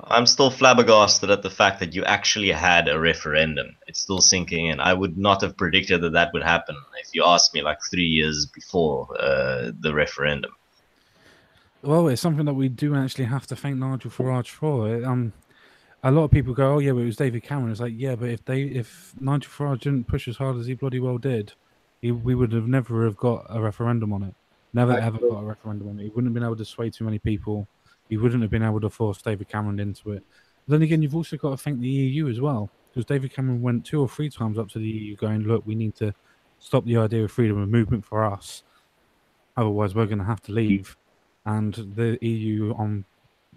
Speaker 3: I'm still flabbergasted at the fact that you actually had a referendum. It's still sinking in. I would not have predicted that that would happen if you asked me like 3 years before the referendum.
Speaker 1: Well, it's something that we do actually have to thank Nigel Farage for. A lot of people go, "Oh yeah, but it was David Cameron." It's like, yeah, but if Nigel Farage didn't push as hard as he bloody well did, we would have never have got a referendum on it. Never ever got a referendum on it. He wouldn't have been able to sway too many people. He wouldn't have been able to force David Cameron into it. But then again, you've also got to thank the EU as well, because David Cameron went 2 or 3 times up to the EU, going, "Look, we need to stop the idea of freedom of movement for us. Otherwise, we're going to have to leave." And the EU on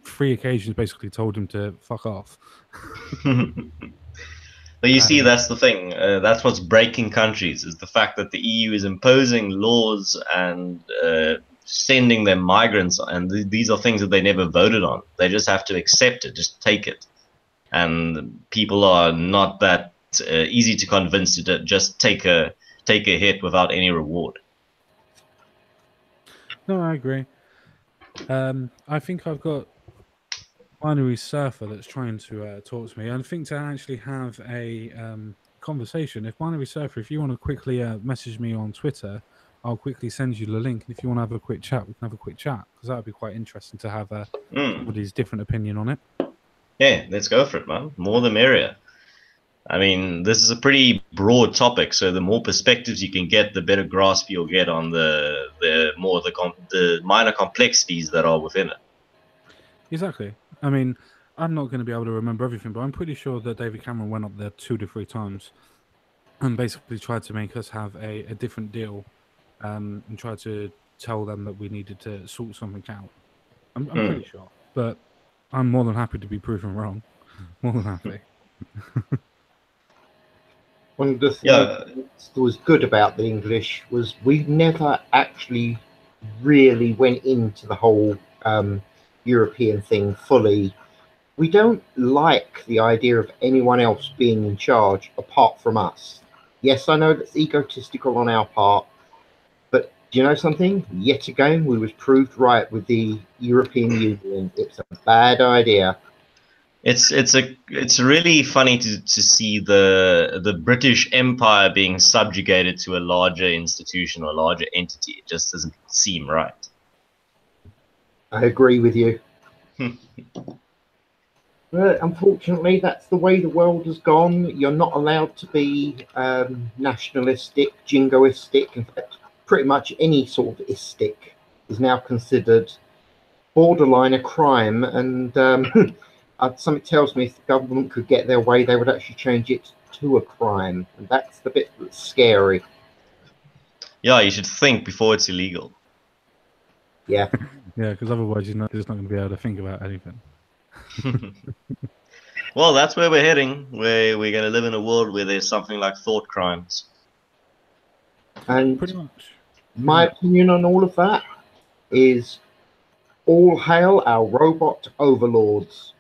Speaker 1: 3 occasions basically told him to fuck off.
Speaker 3: But you see, that's the thing. That's what's breaking countries, is the fact that the EU is imposing laws and sending them migrants, and these are things that they never voted on. They just have to accept it, just take it. And people are not that easy to convince to just take a hit without any reward.
Speaker 1: No, I agree. I think I've got Binary Surfer that's trying to talk to me. I think to actually have a conversation, if Binary Surfer, if you want to quickly message me on Twitter, I'll quickly send you the link. And if you want to have a quick chat, we can have a quick chat, because that would be quite interesting to have somebody's different opinion on it.
Speaker 3: Yeah, let's go for it, man. More the merrier. I mean, this is a pretty broad topic, so the more perspectives you can get, the better grasp you'll get on the minor complexities that are within it.
Speaker 1: Exactly. I mean, I'm not going to be able to remember everything, but I'm pretty sure that David Cameron went up there 2 to 3 times and basically tried to make us have a different deal, and tried to tell them that we needed to sort something out. I'm pretty sure, but I'm more than happy to be proven wrong. More than happy.
Speaker 2: One of the things that was good about the English was we never actually really went into the whole European thing fully. We don't like the idea of anyone else being in charge apart from us. Yes, I know that's egotistical on our part, but do you know something? Yet again, we was proved right with the European Union. It's a bad idea.
Speaker 3: It's really funny to see the British Empire being subjugated to a larger institution or a larger entity. It just doesn't seem right.
Speaker 2: I agree with you. But unfortunately, that's the way the world has gone. You're not allowed to be nationalistic, jingoistic. In fact, pretty much any sort of istic is now considered borderline a crime. And something tells me if the government could get their way, they would actually change it to a crime. And that's the bit that's scary.
Speaker 3: Yeah, you should think before it's illegal.
Speaker 2: Yeah.
Speaker 1: Yeah, because otherwise you're just not going to be able to think about anything.
Speaker 3: Well, that's where we're heading. We're going to live in a world where there's something like thought crimes.
Speaker 2: And
Speaker 1: pretty much.
Speaker 2: My opinion on all of that is all hail our robot overlords.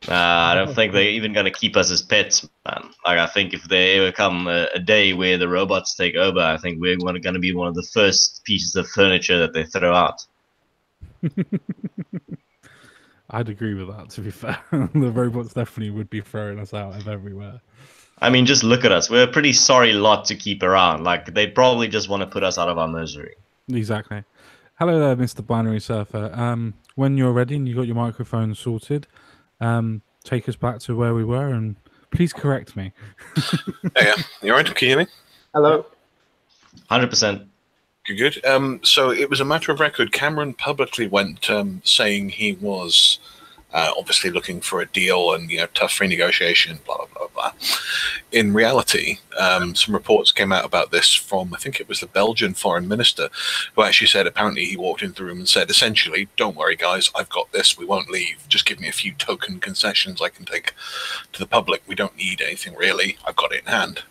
Speaker 3: I don't think they're even going to keep us as pets, man. Like, I think if there ever come a day where the robots take over, I think we're going to be one of the first pieces of furniture that they throw out.
Speaker 1: I'd agree with that, to be fair. The robots definitely would be throwing us out of everywhere.
Speaker 3: I mean, just look at us. We're a pretty sorry lot to keep around. Like, they'd probably just want to put us out of our misery.
Speaker 1: Exactly. Hello there, Mr. Binary Surfer. When you're ready and you got your microphone sorted, take us back to where we were and please correct me.
Speaker 4: Yeah, you all right? Can you hear me?
Speaker 2: Hello.
Speaker 3: 100%.
Speaker 4: Good. So it was a matter of record. Cameron publicly went saying he was obviously looking for a deal and tough free negotiation, blah blah blah blah. In reality, some reports came out about this from, I think it was the Belgian foreign minister, who actually said apparently he walked into the room and said essentially, "Don't worry, guys, I've got this. We won't leave. Just give me a few token concessions I can take to the public. We don't need anything really. I've got it in hand."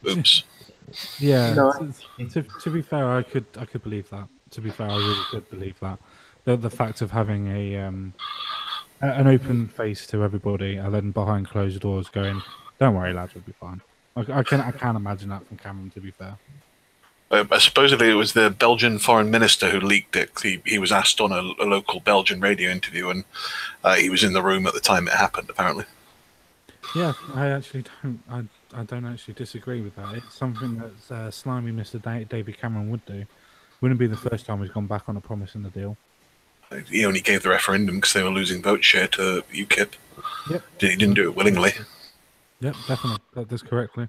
Speaker 4: Oops.
Speaker 1: Yeah.
Speaker 2: No.
Speaker 1: To be fair, I could believe that. To be fair, I really could believe that. The fact of having an open face to everybody, and then behind closed doors going, "Don't worry, lads, we'll be fine." I can imagine that from Cameron. To be fair.
Speaker 4: Supposedly it was the Belgian foreign minister who leaked it. He was asked on a local Belgian radio interview, and he was in the room at the time it happened, apparently.
Speaker 1: Yeah, I actually don't. I don't actually disagree with that. It's something that slimy Mr. David Cameron would do. Wouldn't be the first time he's gone back on a promise and a deal.
Speaker 4: He only gave the referendum because they were losing vote share to UKIP.
Speaker 1: Yep.
Speaker 4: He didn't do it willingly.
Speaker 1: Yep, definitely. That's correctly.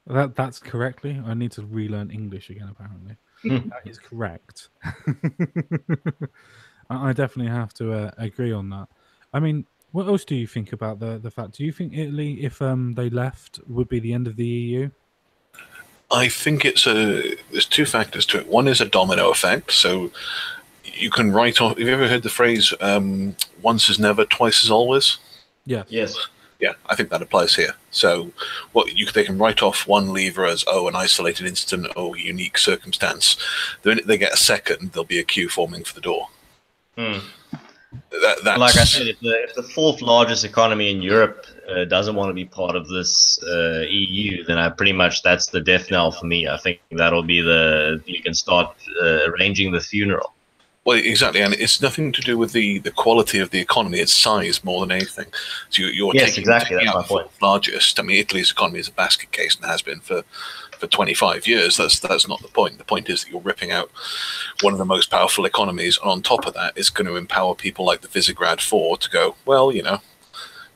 Speaker 1: That's correctly. I need to relearn English again. Apparently, that is correct. I definitely have to agree on that. I mean, what else do you think about the fact? Do you think Italy, if they left, would be the end of the EU?
Speaker 4: I think there's two factors to it. One is a domino effect. So you can write off. Have you ever heard the phrase "once is never, twice is always"?
Speaker 1: Yeah.
Speaker 3: Yes.
Speaker 4: Yeah, I think that applies here. So they can write off one lever as, an isolated incident, unique circumstance. The minute they get a second, there'll be a queue forming for the door. That's...
Speaker 3: Like I said, if the fourth largest economy in Europe doesn't want to be part of this EU, then that's the death knell for me. I think that'll be you can start arranging the funeral.
Speaker 4: Well, exactly, and it's nothing to do with the quality of the economy; it's size more than anything. So you're taking
Speaker 3: that's
Speaker 4: out
Speaker 3: my
Speaker 4: the
Speaker 3: point.
Speaker 4: largest. I mean, Italy's economy is a basket case and has been for 25 years. That's not the point. The point is that you're ripping out one of the most powerful economies, and on top of that, it's going to empower people like the Visegrad Four to go, well,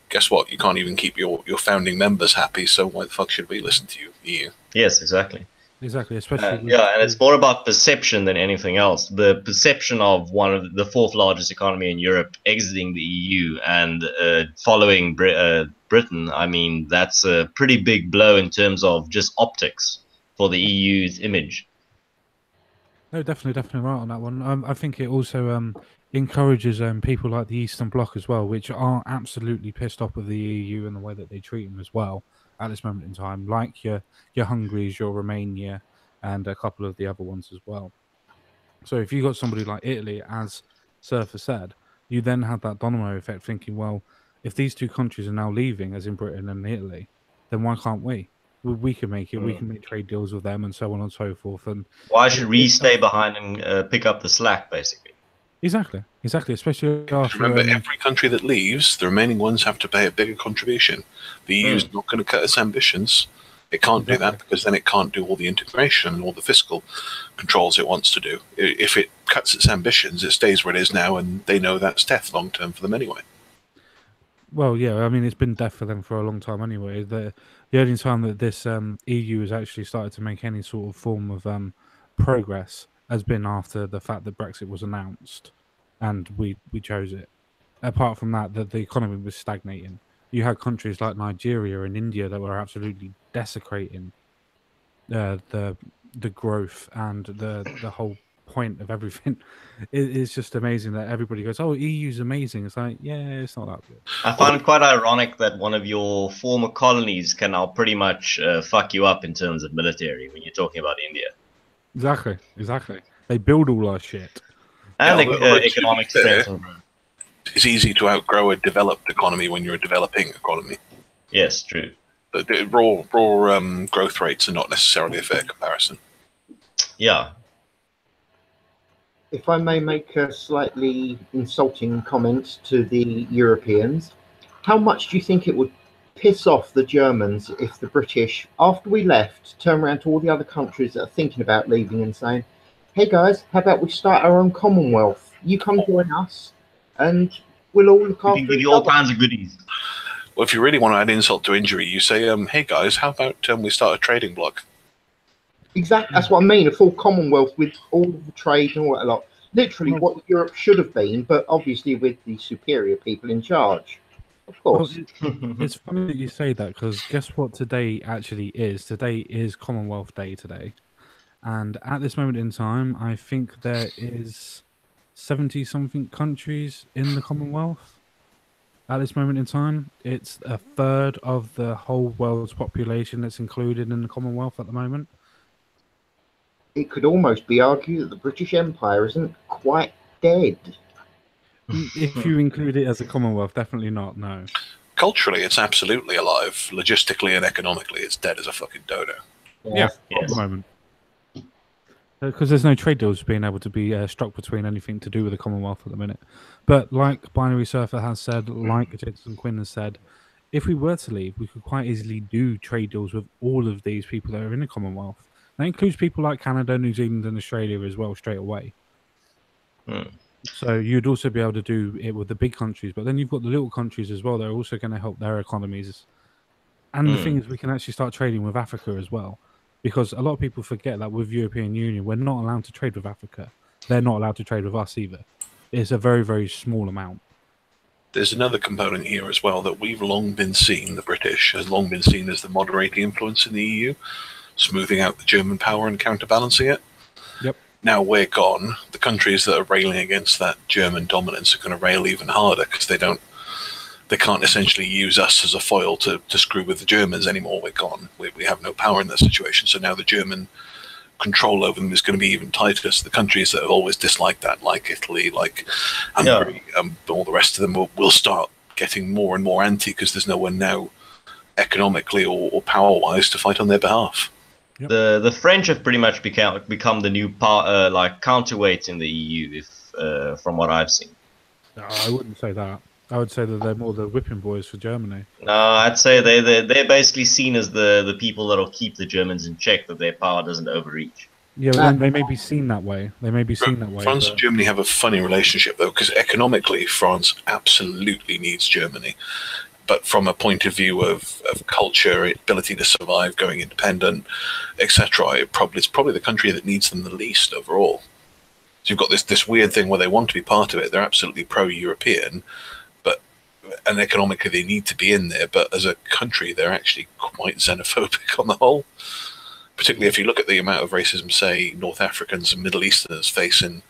Speaker 4: guess what? You can't even keep your founding members happy, so why the fuck should we listen to you, EU?
Speaker 3: Yes, exactly.
Speaker 1: Exactly, especially
Speaker 3: and it's more about perception than anything else. The perception of one of the fourth largest economy in Europe exiting the EU and following Britain, I mean, that's a pretty big blow in terms of just optics for the EU's image.
Speaker 1: No, definitely right on that one. I think it also encourages people like the Eastern Bloc as well, which are absolutely pissed off with the EU and the way that they treat them as well at this moment in time, like your Hungary's, your Romania, and a couple of the other ones as well. So if you got somebody like Italy, as Surfer said, you then have that domino effect, thinking, well, if these two countries are now leaving, as in Britain and Italy, then why can't we? We can make it. We can make trade deals with them, and so on and so forth. And
Speaker 3: why should we stay behind and pick up the slack, basically?
Speaker 1: Exactly. Especially after,
Speaker 4: remember, every country that leaves, the remaining ones have to pay a bigger contribution. The EU is not going to cut its ambitions. It can't do that because then it can't do all the integration and all the fiscal controls it wants to do. If it cuts its ambitions, it stays where it is now, and they know that's death long term for them anyway.
Speaker 1: Well, yeah, I mean, it's been death for them for a long time anyway. The only time that this EU has actually started to make any sort of form of progress has been after the fact that Brexit was announced and we chose it. Apart from that, the economy was stagnating. You had countries like Nigeria and India that were absolutely desecrating the growth and the whole point of everything. It's just amazing that everybody goes, "Oh, EU's amazing." It's like, yeah, it's not that good.
Speaker 3: I find it quite ironic that one of your former colonies can now pretty much fuck you up in terms of military when you're talking about India.
Speaker 1: Exactly. They build all our shit.
Speaker 3: And economic strength.
Speaker 4: It's easy to outgrow a developed economy when you're a developing economy.
Speaker 3: Yes, true.
Speaker 4: But the raw growth rates are not necessarily a fair comparison.
Speaker 3: Yeah.
Speaker 2: If I may make a slightly insulting comment to the Europeans, how much do you think it would piss off the Germans if the British, after we left, turn around to all the other countries that are thinking about leaving and saying, "Hey guys, how about we start our own Commonwealth? You come join us and we'll all look after
Speaker 3: we can give you all kinds of goodies."
Speaker 4: Well, if you really want to add insult to injury, you say, "Hey guys, how about we start a trading bloc?"
Speaker 2: Exactly, that's what I mean, a full Commonwealth with all of the trade and all that lot. literally
Speaker 1: Well-
Speaker 2: what Europe should have been, but obviously with the superior people in charge. Of
Speaker 1: Well,
Speaker 2: course.
Speaker 1: it's funny that you say that because guess what today actually is? Today is Commonwealth Day today. And at this moment in time, I think there is 70 something countries in the Commonwealth. At this moment in time, it's a third of the whole world's population that's included in the Commonwealth at the moment.
Speaker 2: It could almost be argued that the British Empire isn't quite dead.
Speaker 1: If you include it as a Commonwealth, definitely not, no.
Speaker 4: Culturally, it's absolutely alive. Logistically and economically, it's dead as a fucking dodo.
Speaker 1: Yeah, at
Speaker 3: Yes.
Speaker 1: the moment. Because there's no trade deals being able to be struck between anything to do with the Commonwealth at the minute. But like Binary Surfer has said, like Jason Quinn has said, if we were to leave, we could quite easily do trade deals with all of these people that are in the Commonwealth. That includes people like Canada, New Zealand, and Australia as well, straight away. So you'd also be able to do it with the big countries, but then you've got the little countries as well that are also going to help their economies. And the thing is, we can actually start trading with Africa as well, because a lot of people forget that with European Union, we're not allowed to trade with Africa. They're not allowed to trade with us either. It's a very, very small amount.
Speaker 4: There's another component here as well that we've long been seen, the British has long been seen as the moderating influence in the EU, smoothing out the German power and counterbalancing it.
Speaker 1: Yep.
Speaker 4: Now we're gone. The countries that are railing against that German dominance are going to rail even harder because they can't essentially use us as a foil to screw with the Germans anymore. We're gone. We have no power in that situation. So now the German control over them is going to be even tighter. So the countries that have always disliked that, like Italy, like Hungary, all the rest of them will start getting more and more anti because there's no one now economically or power-wise to fight on their behalf.
Speaker 1: Yep.
Speaker 3: The French have pretty much become the new counterweight in the EU, if from what I've seen.
Speaker 1: No, I wouldn't say that. I would say that they're more the whipping boys for Germany.
Speaker 3: No, I'd say they're basically seen as the people that'll keep the Germans in check, that their power doesn't overreach.
Speaker 1: Yeah, but they may be seen that way. They may be seen that way.
Speaker 4: France
Speaker 1: but...
Speaker 4: and Germany have a funny relationship, though, because economically, France absolutely needs Germany. But from a point of view of culture, ability to survive, going independent, etc., it's probably the country that needs them the least overall. So you've got this weird thing where they want to be part of it. They're absolutely pro-European, and economically they need to be in there. But as a country, they're actually quite xenophobic on the whole. Particularly if you look at the amount of racism, say, North Africans and Middle Easterners face in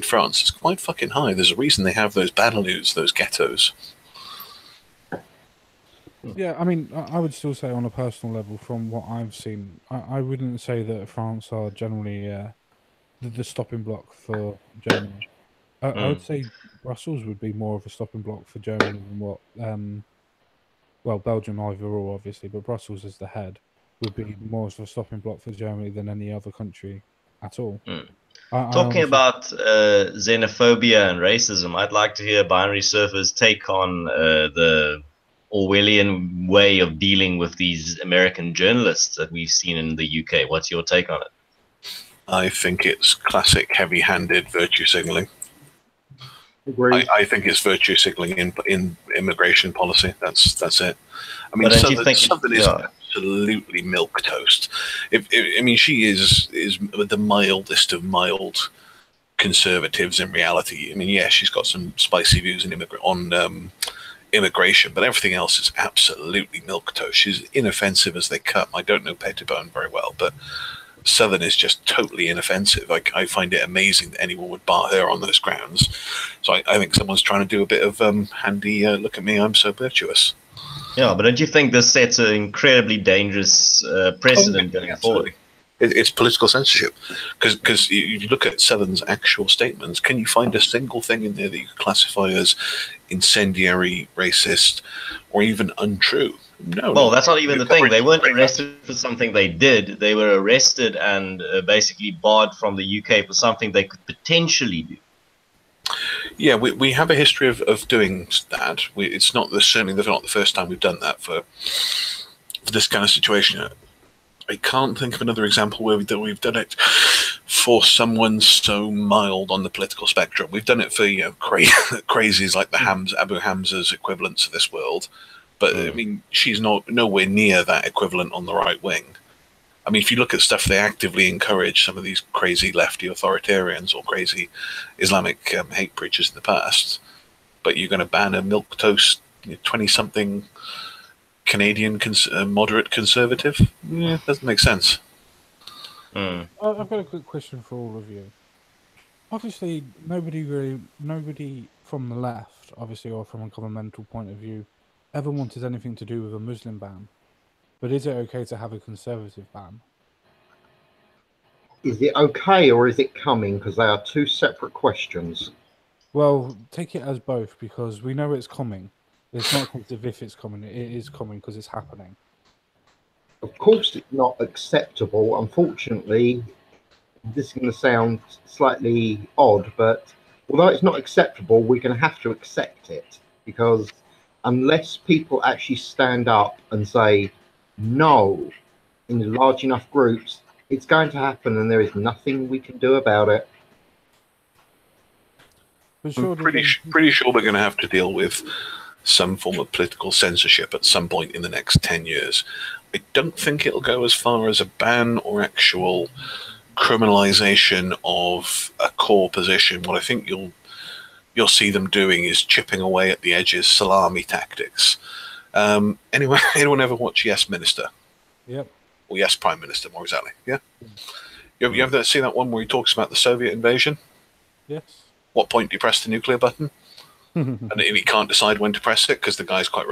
Speaker 4: France, it's quite fucking high. There's a reason they have those banlieues, those ghettos.
Speaker 1: Yeah, I mean, I would still say on a personal level, from what I've seen, I wouldn't say that France are generally the stopping block for Germany. I would say Brussels would be more of a stopping block for Germany than what, well, Belgium overall, obviously, but Brussels as the head would be more of a stopping block for Germany than any other country at all.
Speaker 3: Talking about xenophobia and racism, I'd like to hear Binary Surfer's take on the Orwellian way of dealing with these American journalists that we've seen in the UK. What's your take on it?
Speaker 4: I think it's classic heavy-handed virtue signaling.
Speaker 2: Agreed.
Speaker 4: I think it's virtue signaling in immigration policy. That's it. I mean, Southern is absolutely milquetoast. I mean, she is the mildest of mild conservatives in reality. I mean, yeah, she's got some spicy views on immigration, but everything else is absolutely milquetoast. She's inoffensive as they come. I don't know Pettibone very well, but Southern is just totally inoffensive. I find it amazing that anyone would bar her on those grounds. So I think someone's trying to do a bit of handy, look at me, I'm so virtuous.
Speaker 3: Yeah, but don't you think this sets an incredibly dangerous precedent going forward?
Speaker 4: It's political censorship. Because you look at Southern's actual statements, can you find a single thing in there that you could classify as incendiary, racist, or even untrue? No.
Speaker 3: Well, that's not even the thing. They weren't arrested for something they did. They were arrested and basically barred from the UK for something they could potentially do.
Speaker 4: Yeah, we have a history of doing that. It's not certainly not the first time we've done that for this kind of situation. I can't think of another example where we've done it for someone so mild on the political spectrum. We've done it for crazies like the Abu Hamza's equivalents of this world, but I mean she's nowhere near that equivalent on the right wing. I mean, if you look at stuff, they actively encourage some of these crazy lefty authoritarians or crazy Islamic hate preachers in the past. But you're going to ban a milquetoast 20-something Canadian moderate conservative? Yeah, doesn't make sense.
Speaker 3: Mm.
Speaker 1: I've got a quick question for all of you. Obviously, nobody from the left, obviously, or from a governmental point of view, ever wanted anything to do with a Muslim ban. But is it okay to have a conservative ban?
Speaker 2: Is it okay or is it coming? Because they are two separate questions.
Speaker 1: Well, take it as both, because we know it's coming. It's not a case of if it's coming, it is coming because it's happening.
Speaker 2: Of course, it's not acceptable. Unfortunately, this is going to sound slightly odd, but although it's not acceptable, we're going to have to accept it, because unless people actually stand up and say no in large enough groups, it's going to happen and there is nothing we can do about it.
Speaker 1: But
Speaker 4: I'm pretty sure we're going to have to deal with some form of political censorship at some point in the next 10 years. I don't think it'll go as far as a ban or actual criminalization of a core position. What I think you'll see them doing is chipping away at the edges, salami tactics. Anyone ever watch Yes Minister?
Speaker 1: Yep.
Speaker 4: Or Yes Prime Minister, more exactly. Yeah. You ever seen that one where he talks about the Soviet invasion?
Speaker 1: Yes.
Speaker 4: What point do you press the nuclear button? And he can't decide when to press it because the guy's quite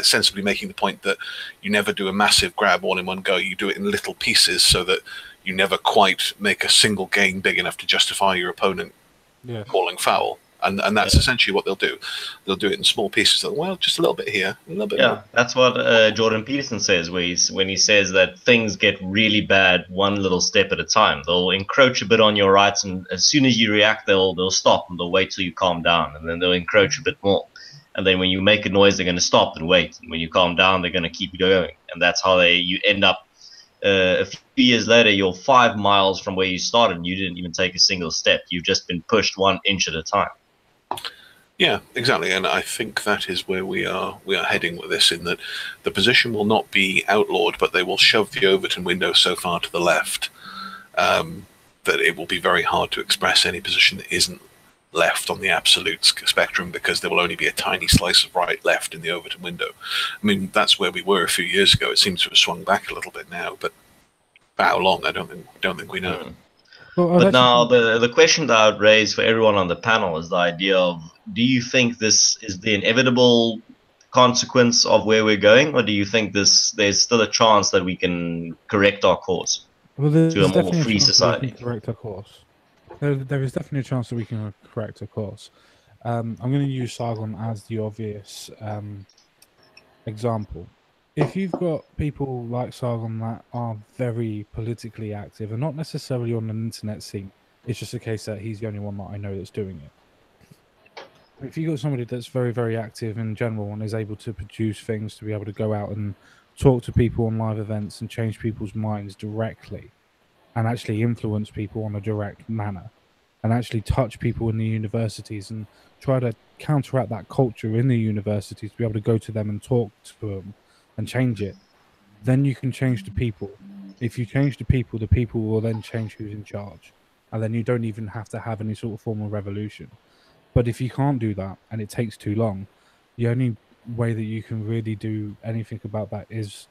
Speaker 4: sensibly making the point that you never do a massive grab all in one go. You do it in little pieces so that you never quite make a single gain big enough to justify your opponent calling foul. And that's essentially what they'll do. They'll do it in small pieces. Well, just a little bit here, a little bit more.
Speaker 3: That's what Jordan Peterson says, when he says that things get really bad one little step at a time. They'll encroach a bit on your rights, and as soon as you react, they'll stop, and they'll wait till you calm down, and then they'll encroach a bit more. And then when you make a noise, they're going to stop and wait. And when you calm down, they're going to keep going. And that's how you end up. A few years later, you're 5 miles from where you started, and you didn't even take a single step. You've just been pushed 1 inch at a time.
Speaker 4: Yeah, exactly, and I think that is where we are heading with this, in that the position will not be outlawed, but they will shove the Overton window so far to the left that it will be very hard to express any position that isn't left on the absolute spectrum, because there will only be a tiny slice of right left in the Overton window. I mean, that's where we were a few years ago. It seems to have swung back a little bit now, but for how long, I don't think we know.
Speaker 3: But now the question that I would raise for everyone on the panel is the idea of, do you think this is the inevitable consequence of where we're going, or do you think there's still a chance that we can correct our course to a more free society?
Speaker 1: Correct our course. There is definitely a chance that we can correct our course. I'm going to use Sargon as the obvious example. If you've got people like Sargon that are very politically active and not necessarily on an internet scene, it's just a case that he's the only one that I know that's doing it. If you've got somebody that's very, very active in general and is able to produce things to be able to go out and talk to people on live events and change people's minds directly and actually influence people on a direct manner and actually touch people in the universities and try to counteract that culture in the universities to be able to go to them and talk to them and change it, then you can change the people. If you change the people will then change who's in charge, and then you don't even have to have any sort of formal revolution. But if you can't do that and it takes too long, the only way that you can really do anything about that is,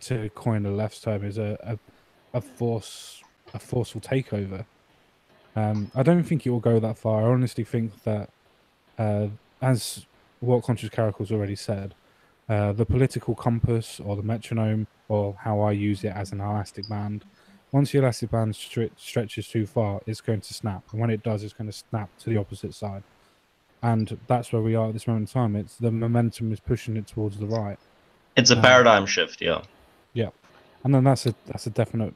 Speaker 1: to coin a left's term, is a forceful takeover. I don't think it will go that far. I honestly think that, as what Conscious Caracal's already said, the political compass or the metronome, or how I use it as an elastic band, once the elastic band stretches too far, it's going to snap. And when it does, it's going to snap to the opposite side. And that's where we are at this moment in time. It's the momentum is pushing it towards the right.
Speaker 3: It's a paradigm shift, yeah.
Speaker 1: Yeah. And then that's a definite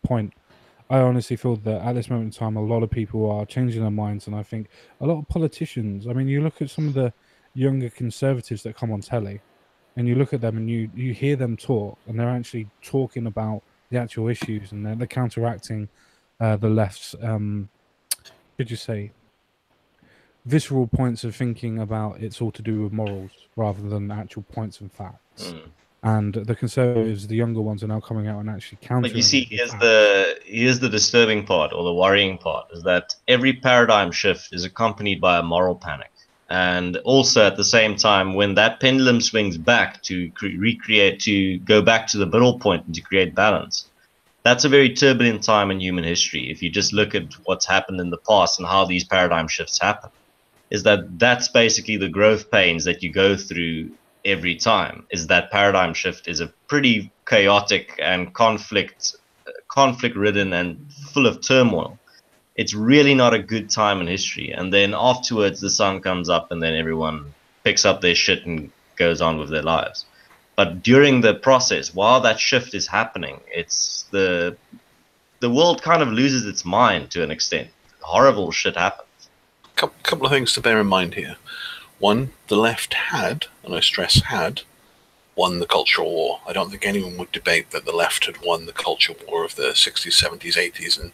Speaker 1: point. I honestly feel that at this moment in time, a lot of people are changing their minds. And I think a lot of politicians, I mean, you look at some of the younger conservatives that come on telly, and you look at them and you hear them talk, and they're actually talking about the actual issues, and they're counteracting the left's, could you say, visceral points of thinking about it's all to do with morals rather than actual points and facts. and the Conservatives, the younger ones, are now coming out and actually
Speaker 3: But you
Speaker 1: countering
Speaker 3: see,
Speaker 1: the fact.
Speaker 3: here's the disturbing part, or the worrying part, is that every paradigm shift is accompanied by a moral panic. And also at the same time, when that pendulum swings back to recreate, to go back to the middle point and to create balance, that's a very turbulent time in human history. If you just look at what's happened in the past and how these paradigm shifts happen, is that that's basically the growth pains that you go through every time. Is that paradigm shift is a pretty chaotic and conflict ridden and full of turmoil. It's really not a good time in history. And then afterwards, the sun comes up, and then everyone picks up their shit and goes on with their lives. But during the process, while that shift is happening, it's the world kind of loses its mind to an extent. Horrible shit happens.
Speaker 4: Couple of things to bear in mind here. One, the left had, and I stress had, won the cultural war. I don't think anyone would debate that the left had won the culture war of the 60s, 70s, 80s, and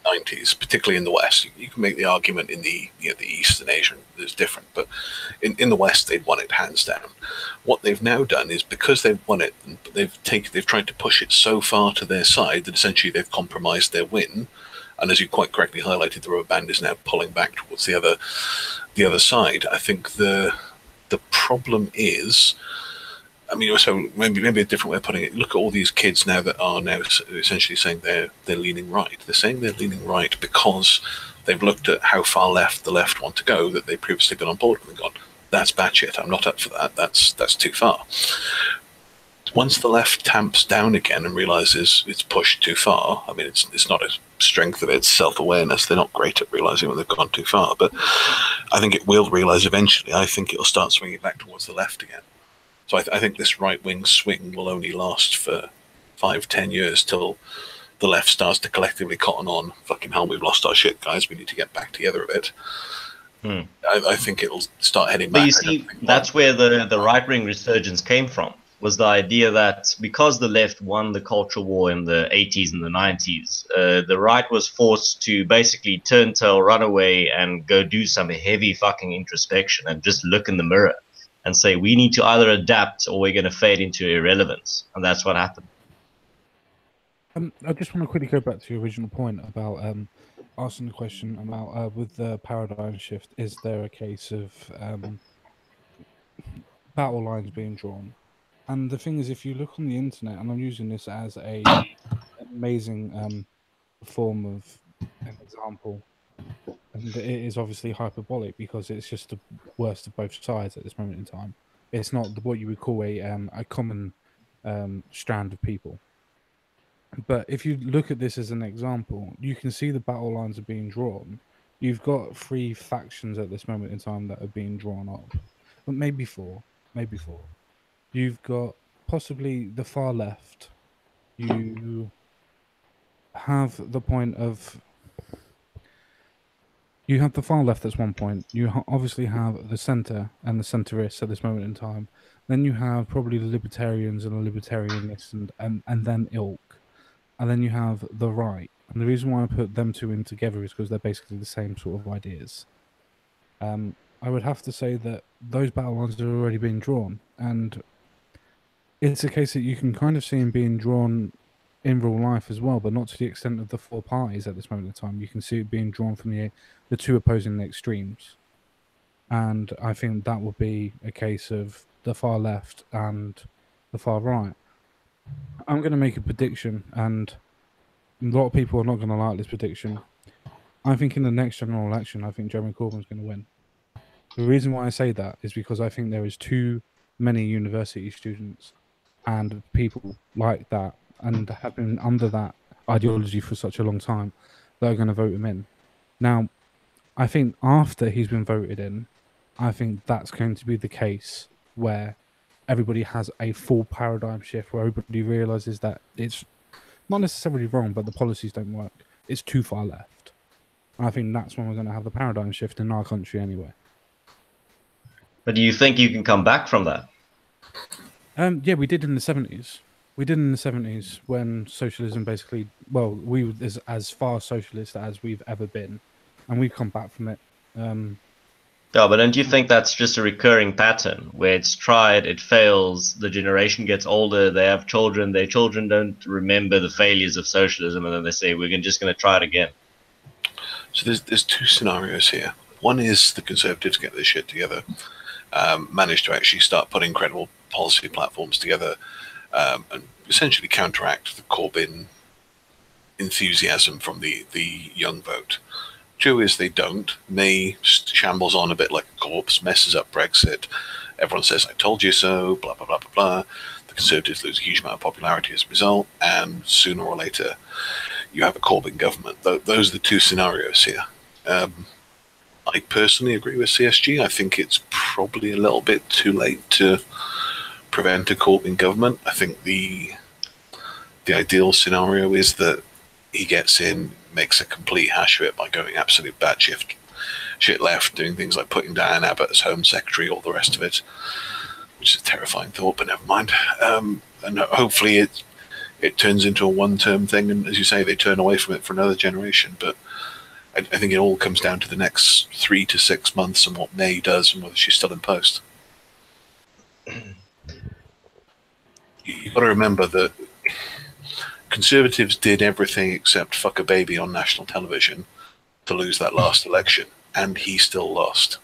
Speaker 4: 90s, particularly in the West. You can make the argument in the East and Asia is different, but in the West they'd won it hands down. What they've now done is, because they've won it, they've tried to push it so far to their side that essentially they've compromised their win. And as you quite correctly highlighted, the rubber band is now pulling back towards the other side. I think the problem is, I mean, so maybe a different way of putting it. Look at all these kids now that are now essentially saying they're leaning right. They're saying they're leaning right because they've looked at how far left the left want to go that they've previously been on board with and gone, that's batshit. I'm not up for that. That's too far. Once the left tamps down again and realizes it's pushed too far, I mean, it's not a strength of its self-awareness. They're not great at realizing when they've gone too far, but I think it will realize eventually. I think it'll start swinging back towards the left again. So I think this right-wing swing will only last for 5-10 years till the left starts to collectively cotton on, fucking hell, we've lost our shit, guys, we need to get back together a bit. I think it'll start heading back.
Speaker 3: But you see, that's where the right-wing resurgence came from, was the idea that because the left won the cultural war in the 80s and the 90s, the right was forced to basically turn tail, run away, and go do some heavy fucking introspection and just look in the mirror and say, we need to either adapt or we're going to fade into irrelevance. And that's what happened.
Speaker 1: I just want to quickly go back to your original point about asking the question about with the paradigm shift, is there a case of battle lines being drawn? And the thing is, if you look on the internet, and I'm using this as a amazing form of an example, and it is obviously hyperbolic because it's just the worst of both sides at this moment in time. It's not what you would call a common strand of people. But if you look at this as an example, you can see the battle lines are being drawn. You've got 3 factions at this moment in time that are being drawn up, but maybe 4. You've got possibly the far left. You have the point of... You have the far left at one point. You obviously have the centre and the centrists at this moment in time. Then you have probably the libertarians and the libertarianists and then ilk. And then you have the right. And the reason why I put them two in together is because they're basically the same sort of ideas. I would have to say that those battle lines are already being drawn. And it's a case that you can kind of see them being drawn in real life as well, but not to the extent of the 4 parties at this moment in time. You can see it being drawn from the 2 opposing extremes. And I think that would be a case of the far left and the far right. I'm going to make a prediction, and a lot of people are not going to like this prediction. I think in the next general election, I think Jeremy Corbyn's going to win. The reason why I say that is because I think there is too many university students and people like that and have been under that ideology for such a long time that are going to vote him in. Now, I think after he's been voted in, I think that's going to be the case where everybody has a full paradigm shift, where everybody realizes that it's not necessarily wrong, but the policies don't work. It's too far left. And I think that's when we're going to have the paradigm shift in our country anyway.
Speaker 3: But do you think you can come back from that?
Speaker 1: Yeah, we did in the 70s. We did in the 70s when socialism basically, well, we were as far socialist as we've ever been, and we've come back from it.
Speaker 3: Yeah, but don't you think that's just a recurring pattern where it's tried, it fails, the generation gets older, they have children, their children don't remember the failures of socialism, and then they say we're just going to try it again.
Speaker 4: So there's two scenarios here. One is the Conservatives get their shit together, manage to actually start putting credible policy platforms together, and essentially counteract the Corbyn enthusiasm from the young vote. Two is they don't. May shambles on a bit like a corpse, messes up Brexit. Everyone says, I told you so, blah, blah, blah, blah, blah. The Conservatives lose a huge amount of popularity as a result, and sooner or later, you have a Corbyn government. Those are the two scenarios here. I personally agree with CSG. I think it's probably a little bit too late to prevent a Corbyn government. I think the ideal scenario is that he gets in, makes a complete hash of it by going absolute batshit shit left, doing things like putting Diane Abbott as Home Secretary, all the rest of it, which is a terrifying thought, but never mind. And hopefully it turns into a one-term thing, and as you say, they turn away from it for another generation. But I think it all comes down to the next 3 to 6 months and what May does and whether she's still in post. You've got to remember that Conservatives did everything except fuck a baby on national television to lose that last election, and he still lost.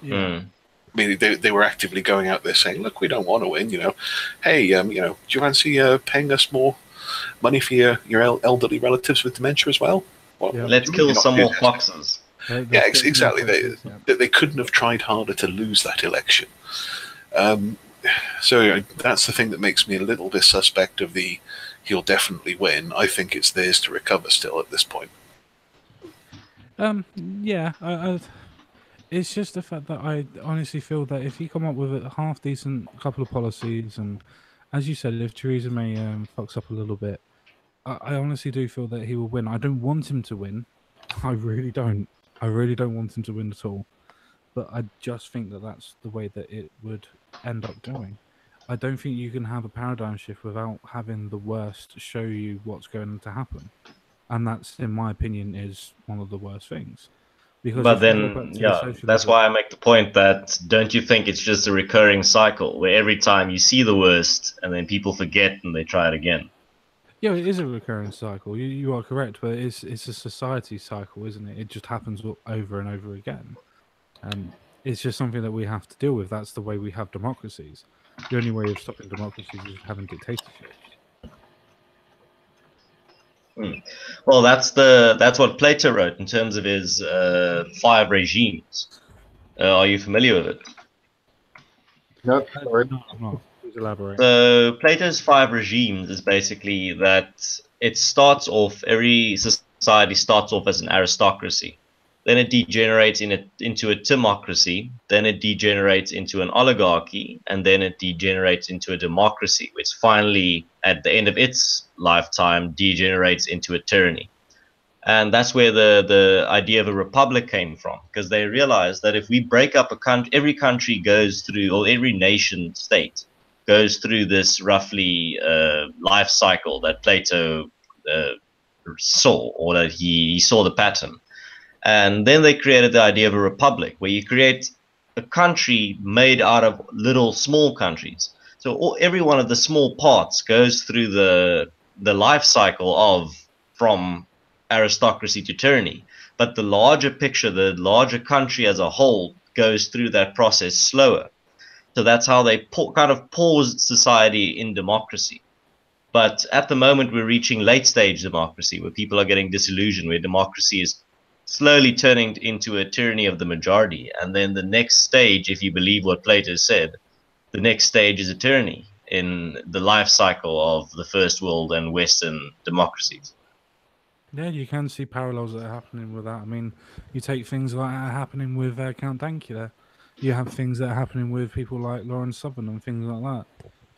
Speaker 1: Yeah.
Speaker 4: I mean, they were actively going out there saying, look, we don't want to win, Hey, do you fancy paying us more money for your elderly relatives with dementia as well? Well,
Speaker 1: Yeah.
Speaker 3: Let's kill some more foxes.
Speaker 4: Yeah, exactly. They couldn't have tried harder to lose that election. So that's the thing that makes me a little bit suspect of the he'll definitely win. I think it's theirs to recover still at this point.
Speaker 1: Yeah, it's just the fact that I honestly feel that if you come up with a half decent couple of policies, and as you said, if Theresa May fucks up a little bit, I honestly do feel that he will win. I don't want him to win. I really don't. I really don't want him to win at all. But I just think that that's the way that it would end up going. I don't think you can have a paradigm shift without having the worst show you what's going to happen. And that's, in my opinion, is one of the worst things. Because
Speaker 3: But
Speaker 1: if you go
Speaker 3: then,
Speaker 1: back to the
Speaker 3: yeah,
Speaker 1: socialism,
Speaker 3: that's why I make the point that don't you think it's just a recurring cycle where every time you see the worst and then people forget and they try it again?
Speaker 1: yeah, it is a recurring cycle. You are correct, but it's a society cycle, isn't it? It just happens over and over again. It's just something that we have to deal with. That's the way we have democracies. The only way of stopping democracies is having dictatorships.
Speaker 3: Well, that's what Plato wrote in terms of his 5 regimes. Are you familiar with it?
Speaker 2: No, sorry.
Speaker 1: No, I'm not. Please elaborate.
Speaker 3: So Plato's 5 regimes is basically that it starts off, every society starts off as an aristocracy. Then it degenerates into a timocracy. Then it degenerates into an oligarchy, and then it degenerates into a democracy, which finally, at the end of its lifetime, degenerates into a tyranny. And that's where the idea of a republic came from, because they realized that if we break up a country, every country goes through, or every nation state goes through this roughly life cycle that Plato saw, or that he saw the pattern. And then they created the idea of a republic, where you create a country made out of little small countries. So every one of the small parts goes through the life cycle of from aristocracy to tyranny. But the larger picture, the larger country as a whole, goes through that process slower. So that's how they kind of paused society in democracy. But at the moment, we're reaching late stage democracy, where people are getting disillusioned, where democracy is slowly turning into a tyranny of the majority. And then the next stage, if you believe what Plato said, the next stage is a tyranny in the life cycle of the first world and Western democracies.
Speaker 1: Yeah, you can see parallels that are happening with that. I mean, you take things like that are happening with Count Dankula. You have things that are happening with people like Lawrence Southern and things like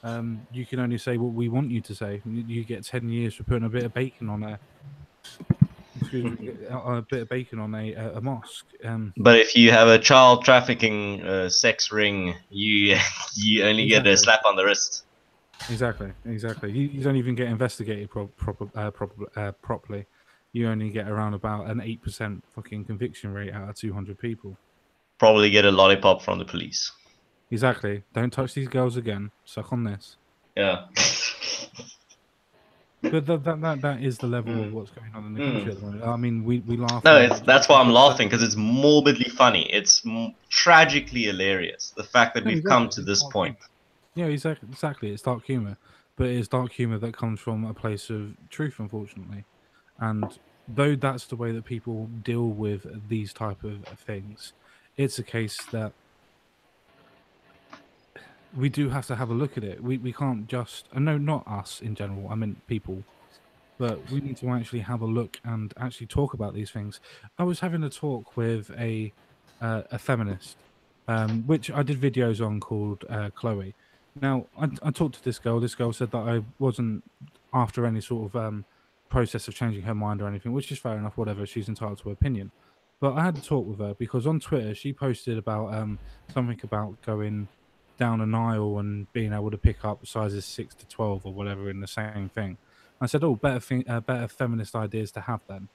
Speaker 1: that. You can only say what we want you to say. You get 10 years for putting a bit of bacon on there. Excuse me, a bit of bacon on a mosque.
Speaker 3: But if you have a child trafficking sex ring, you only get a slap on the wrist.
Speaker 1: Exactly. You don't even get investigated properly. You only get around about an 8% fucking conviction rate out of 200 people.
Speaker 3: probably get a lollipop from the police.
Speaker 1: Exactly. Don't touch these girls again. Suck on this.
Speaker 3: Yeah.
Speaker 1: But that is the level of what's going on in the country at the moment. I mean, we laugh.
Speaker 3: No,
Speaker 1: and
Speaker 3: that's why I'm
Speaker 1: it's
Speaker 3: laughing, because it's morbidly funny. It's tragically hilarious. The fact that
Speaker 1: No,
Speaker 3: we've
Speaker 1: exactly.
Speaker 3: come to this
Speaker 1: It's
Speaker 3: point.
Speaker 1: Yeah, exactly. It's dark humor, but it's dark humor that comes from a place of truth, unfortunately. And though that's the way that people deal with these type of things, it's a case that we do have to have a look at it. We can't just, and no, not us in general. I mean people, but we need to actually have a look and actually talk about these things. I was having a talk with a feminist, which I did videos on called Chloe. Now, I talked to this girl. This girl said that I wasn't after any sort of process of changing her mind or anything, which is fair enough. Whatever, she's entitled to her opinion. But I had to talk with her because on Twitter she posted about something about going down an aisle and being able to pick up sizes 6 to 12 or whatever in the same thing. I said, "Oh, better feminist ideas to have then."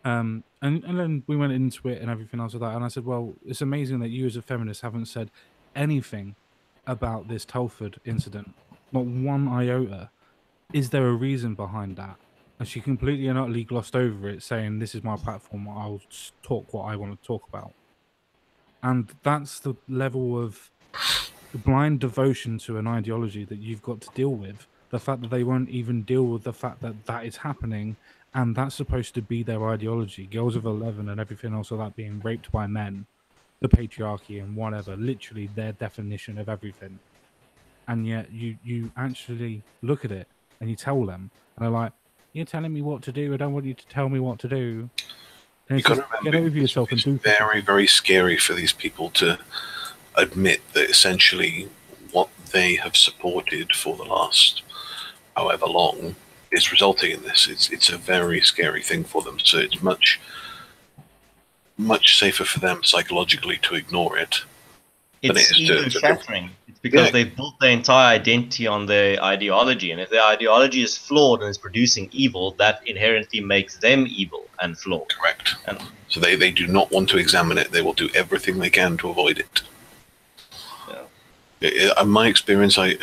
Speaker 1: And then we went into it and everything else like that. And I said, "Well, it's amazing that you as a feminist haven't said anything about this Telford incident, not one iota. Is there a reason behind that?" And she completely and utterly glossed over it, saying, "This is my platform. I'll talk what I want to talk about." And that's the level of blind devotion to an ideology that you've got to deal with. The fact that they won't even deal with the fact that that is happening, and that's supposed to be their ideology. Girls of 11 and everything else of that being raped by men, the patriarchy and whatever, literally their definition of everything. And yet you actually look at it and you tell them, and they're like, "You're telling me what to do. I don't want you to tell me what to do." And
Speaker 4: You
Speaker 1: it's
Speaker 4: got to
Speaker 1: just, get
Speaker 4: remember,
Speaker 1: over yourself and
Speaker 4: it's
Speaker 1: do
Speaker 4: very, very scary for these people to admit that essentially what they have supported for the last however long is resulting in this. It's a very scary thing for them. So it's much safer for them psychologically to ignore it.
Speaker 3: It's ego shattering. It's because they've built their entire identity on their ideology, and if their ideology is flawed and is producing evil, that inherently makes them evil and flawed.
Speaker 4: Correct.
Speaker 3: And
Speaker 4: so they do not want to examine it. They will do everything they can to avoid it.
Speaker 3: Yeah.
Speaker 4: In my experience, I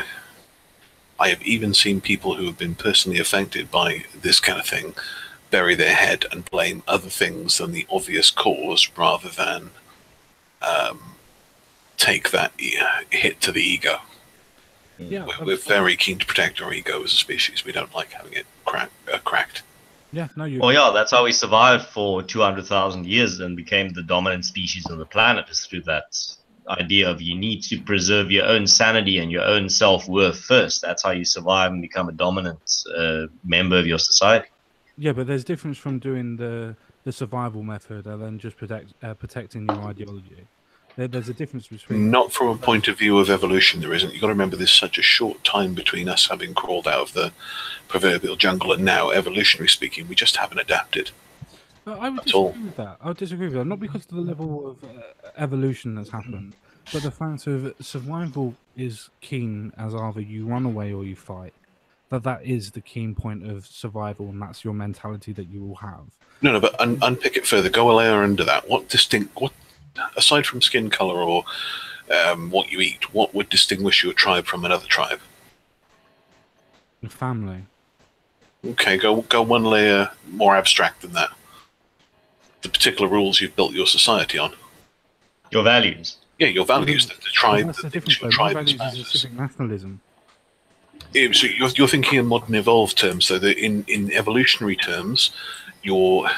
Speaker 4: have even seen people who have been personally affected by this kind of thing bury their head and blame other things than the obvious cause, rather than take that hit to the ego.
Speaker 1: Yeah,
Speaker 4: we're very keen to protect our ego as a species. We don't like having it cracked.
Speaker 1: Yeah, no, you.
Speaker 3: Well, yeah, that's how we survived for 200,000 years and became the dominant species on the planet, is through that idea of you need to preserve your own sanity and your own self-worth first. That's how you survive and become a dominant member of your society.
Speaker 1: Yeah, but there's difference from doing the survival method and then just protecting your ideology. There's a difference between.
Speaker 4: Not from a point of view of evolution, there isn't. You've got to remember there's such a short time between us having crawled out of the proverbial jungle and now, evolutionary speaking, we just haven't adapted.
Speaker 1: I would disagree with that. I would disagree with that. Not because of the level of evolution that's happened, but the fact of survival is keen as either you run away or you fight. That is the keen point of survival, and that's your mentality that you will have.
Speaker 4: No, but unpick it further. Go a layer under that. What aside from skin color or what you eat, what would distinguish your tribe from another tribe?
Speaker 1: Family.
Speaker 4: Okay, go one layer more abstract than that. The particular rules you've built your society on.
Speaker 3: Your values.
Speaker 4: Yeah, your values. The tribe.
Speaker 1: That's the difference. Your tribe is civic nationalism.
Speaker 4: Yeah, so you're thinking in modern evolved terms, so that in evolutionary terms, your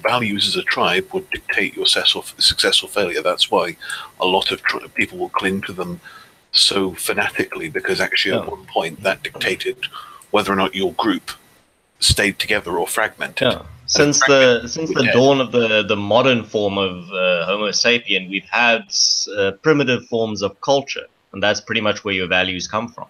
Speaker 4: values as a tribe would dictate your success or failure. That's why a lot of people will cling to them so fanatically, because actually at one point that dictated whether or not your group stayed together or fragmented.
Speaker 3: Yeah. Since the dawn of the modern form of Homo sapien, we've had primitive forms of culture, and that's pretty much where your values come from.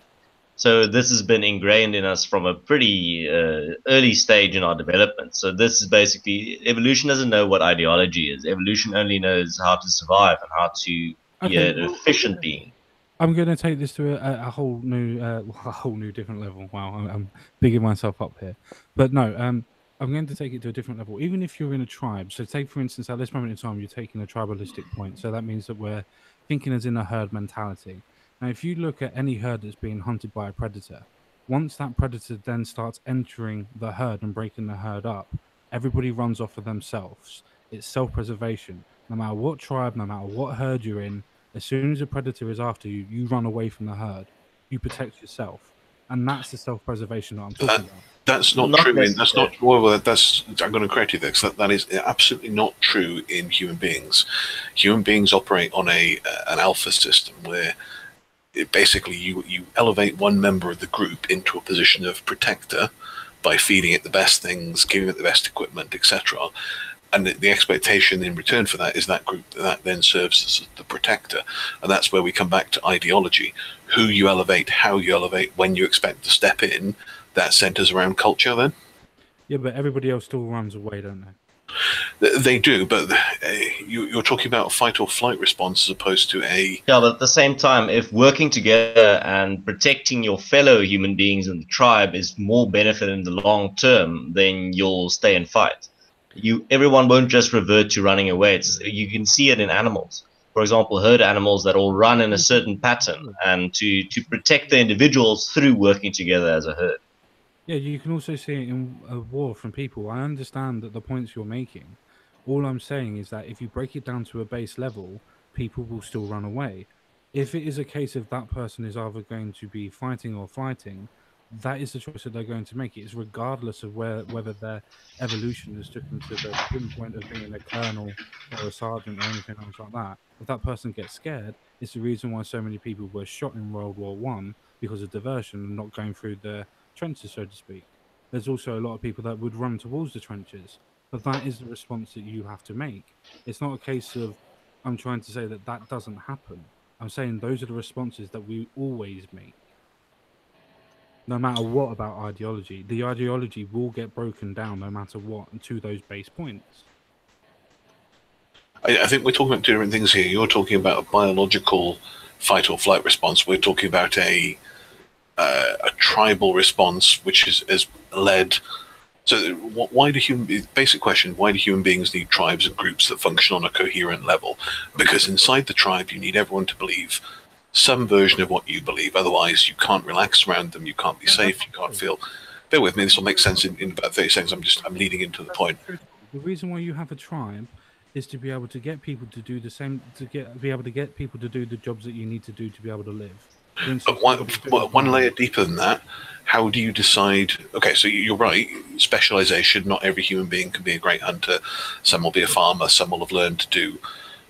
Speaker 3: So this has been ingrained in us from a pretty early stage in our development. So this is basically, evolution doesn't know what ideology is. Evolution only knows how to survive and how to be an efficient being.
Speaker 1: I'm going to take this to a whole new different level. Wow, I'm bigging myself up here. But no, I'm going to take it to a different level. Even if you're in a tribe, so take for instance, at this moment in time, you're taking a tribalistic point. So that means that we're thinking as in a herd mentality. Now, if you look at any herd that's being hunted by a predator, once that predator then starts entering the herd and breaking the herd up, everybody runs off of themselves. It's self-preservation. No matter what tribe, no matter what herd you're in, as soon as a predator is after you, you run away from the herd. You protect yourself, and that's the self-preservation that I'm talking about.
Speaker 4: That's not true. That's not. Well, that's. I'm going to correct you there, because that is absolutely not true in human beings. Human beings operate on an alpha system where basically you elevate one member of the group into a position of protector by feeding it the best things, giving it the best equipment, etc. And the expectation in return for that is that group that then serves as the protector. And that's where we come back to ideology. Who you elevate, how you elevate, when you expect to step in, that centers around culture then?
Speaker 1: Yeah, but everybody else still runs away, don't they?
Speaker 4: They do, but you're talking about a fight or flight response as opposed to a...
Speaker 3: Yeah, but at the same time, if working together and protecting your fellow human beings in the tribe is more benefit in the long term, then you'll stay and fight. Everyone won't just revert to running away. You can see it in animals. For example, herd animals that all run in a certain pattern, and to protect the individuals through working together as a herd.
Speaker 1: Yeah, you can also see it in a war from people. I understand that the points you're making. All I'm saying is that if you break it down to a base level, people will still run away. If it is a case of that person is either going to be fighting or flighting, that is the choice that they're going to make. It's regardless of whether their evolution has took them to the pinpoint of being a colonel or a sergeant or anything else like that. If that person gets scared, it's the reason why so many people were shot in World War One because of diversion and not going through the trenches, so to speak. There's also a lot of people that would run towards the trenches, but that is the response that you have to make. It's not a case of I'm trying to say that that doesn't happen. I'm saying those are the responses that we always make. No matter what about ideology, the ideology will get broken down no matter what to those base points.
Speaker 4: I think we're talking about two different things here. You're talking about a biological fight or flight response. We're talking about a tribal response, which is led. So, why do basic question? Why do human beings need tribes and groups that function on a coherent level? Because inside the tribe, you need everyone to believe some version of what you believe. Otherwise, you can't relax around them. You can't be safe. You can't feel. Bear with me. This will make sense in about 30 seconds. I'm leading into the point.
Speaker 1: The reason why you have a tribe is to be able to get people to do the same, be able to get people to do the jobs that you need to do to be able to live.
Speaker 4: But one layer deeper than that, how do you decide? Okay, so you're right. Specialization. Not every human being can be a great hunter. Some will be a farmer. Some will have learned to do,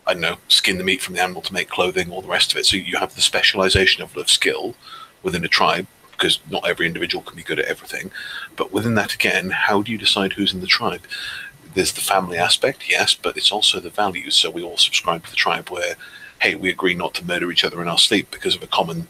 Speaker 4: I don't know, skin the meat from the animal to make clothing, all the rest of it. So you have the specialization of skill within a tribe, because not every individual can be good at everything. But within that, again, how do you decide who's in the tribe? There's the family aspect, yes, but it's also the values. So we all subscribe to the tribe where, hey, we agree not to murder each other in our sleep because of a common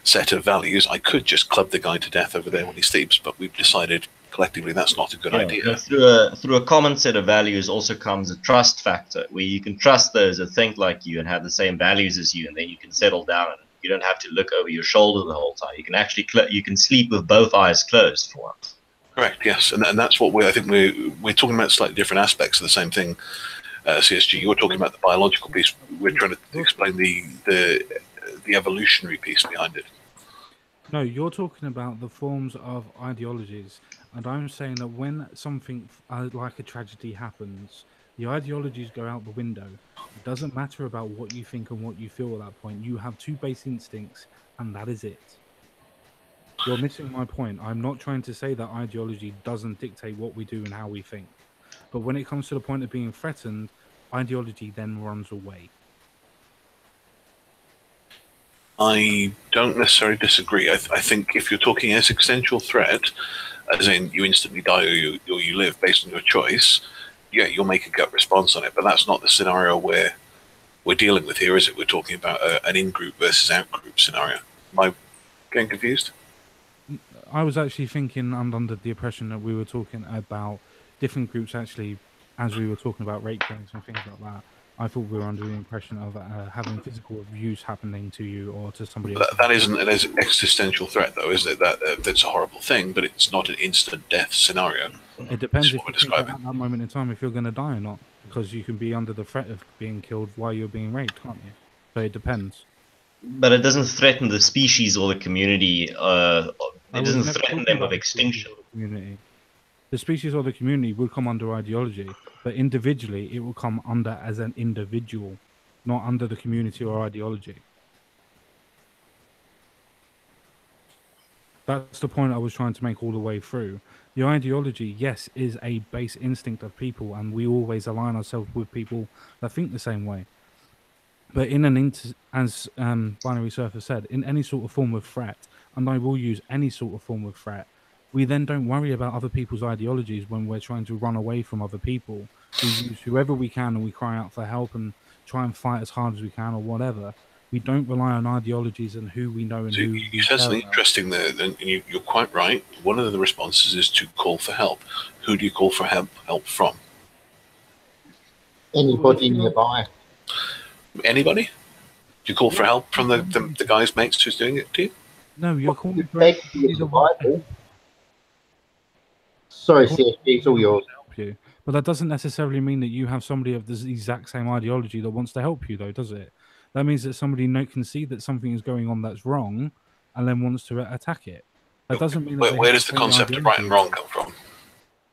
Speaker 4: set of values. I could just club the guy to death over there when he sleeps, but we've decided collectively that's not a good idea.
Speaker 3: Through a common set of values also comes a trust factor, where you can trust those that think like you and have the same values as you, and then you can settle down and you don't have to look over your shoulder the whole time. You can actually you can sleep with both eyes closed for once.
Speaker 4: Correct, yes, and that's what I think we're talking about slightly different aspects of the same thing. CSG, you're talking about the biological piece. We're trying to explain the evolutionary piece behind it.
Speaker 1: No, you're talking about the forms of ideologies, and I'm saying that when something like a tragedy happens, the ideologies go out the window. It doesn't matter about what you think and what you feel at that point. You have two base instincts, and that is it. You're missing my point. I'm not trying to say that ideology doesn't dictate what we do and how we think. But when it comes to the point of being threatened, ideology then runs away.
Speaker 4: I don't necessarily disagree. I think if you're talking existential threat, as in you instantly die or you live based on your choice, yeah, you'll make a gut response on it. But that's not the scenario we're dealing with here, is it? We're talking about an in-group versus out-group scenario. Am I getting confused?
Speaker 1: I was actually thinking and under the impression that we were talking about different groups actually, as we were talking about rape gangs and things like that. I thought we were under the impression of having physical abuse happening to you or to somebody else.
Speaker 4: That isn't an existential threat, though, is it? That's a horrible thing, but it's not an instant death scenario.
Speaker 1: It depends
Speaker 4: That's
Speaker 1: if
Speaker 4: what
Speaker 1: you
Speaker 4: we're
Speaker 1: think
Speaker 4: describing.
Speaker 1: at that moment in time if you're going to die or not, because you can be under the threat of being killed while you're being raped, can't you? So it depends.
Speaker 3: But it doesn't threaten the species or the community. It
Speaker 1: I was
Speaker 3: doesn't
Speaker 1: never
Speaker 3: threaten
Speaker 1: talking
Speaker 3: them with
Speaker 1: about the species
Speaker 3: extinction.
Speaker 1: or the community. The species or the community would come under ideology, but individually it will come under as an individual, not under the community or ideology. That's the point I was trying to make all the way through. The ideology, yes, is a base instinct of people, and we always align ourselves with people that think the same way. But in as Binary Surfer said, in any sort of form of threat, and I will use any sort of form of threat, we then don't worry about other people's ideologies when we're trying to run away from other people. We use whoever we can and we cry out for help and try and fight as hard as we can or whatever. We don't rely on ideologies and who we know and
Speaker 4: So
Speaker 1: who
Speaker 4: you
Speaker 1: we
Speaker 4: said
Speaker 1: care
Speaker 4: something
Speaker 1: about.
Speaker 4: interesting there, and you're quite right. One of the responses is to call for help. Who do you call for help from?
Speaker 2: Anybody nearby.
Speaker 4: Anybody? Do you call for help from the guy's mates who's doing it to you?
Speaker 1: No, you're calling for
Speaker 2: There could be a
Speaker 1: anybody that wants to
Speaker 2: survival. Sorry,
Speaker 1: Calling
Speaker 2: CSG, it's all yours.
Speaker 1: help you. But that doesn't necessarily mean that you have somebody of the exact same ideology that wants to help you, though, does it? That means that somebody can see that something is going on that's wrong and then wants to attack it. That doesn't mean that they
Speaker 4: Where
Speaker 1: have
Speaker 4: does the
Speaker 1: same
Speaker 4: concept of right and
Speaker 1: ideology.
Speaker 4: wrong come from?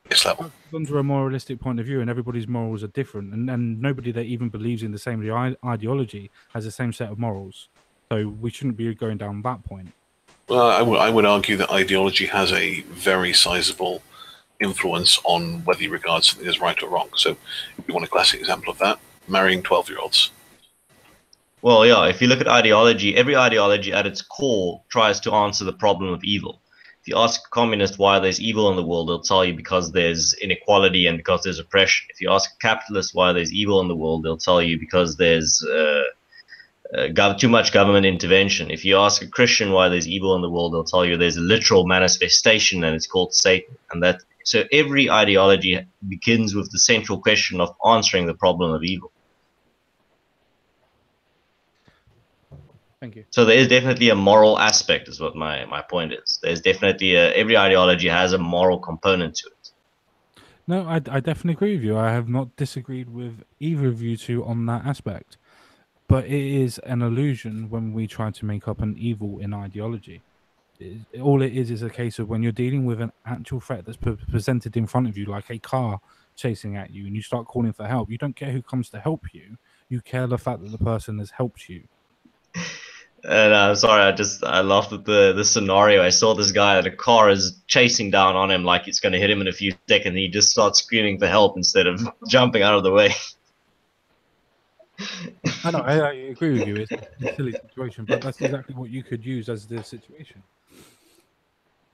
Speaker 4: This level.
Speaker 1: That comes under a moralistic point of view, and everybody's morals are different, and nobody that even believes in the same ideology has the same set of morals. So we shouldn't be going down that point.
Speaker 4: Well, I would argue that ideology has a very sizable influence on whether you regard something as right or wrong. So, if you want a classic example of that, marrying 12-year-olds.
Speaker 3: Well, yeah, if you look at ideology, every ideology at its core tries to answer the problem of evil. If you ask a communist why there's evil in the world, they'll tell you because there's inequality and because there's oppression. If you ask a capitalist why there's evil in the world, they'll tell you because there's too much government intervention. If you ask a Christian why there's evil in the world, they'll tell you there's a literal manifestation and it's called Satan. And that so every ideology begins with the central question of answering the problem of evil.
Speaker 1: Thank you.
Speaker 3: So there is definitely a moral aspect, is what my point is. There's definitely every ideology has a moral component to it.
Speaker 1: No, I definitely agree with you. I have not disagreed with either of you two on that aspect. But it is an illusion when we try to make up an evil in ideology. All it is a case of when you're dealing with an actual threat that's presented in front of you, like a car chasing at you, and you start calling for help. You don't care who comes to help you. You care the fact that the person has helped you.
Speaker 3: And I'm sorry, I laughed at the scenario. I saw this guy that a car is chasing down on him like it's going to hit him in a few seconds. He just starts screaming for help instead of jumping out of the way.
Speaker 1: I know, I agree with you. It's a silly situation, but that's exactly what you could use as the situation.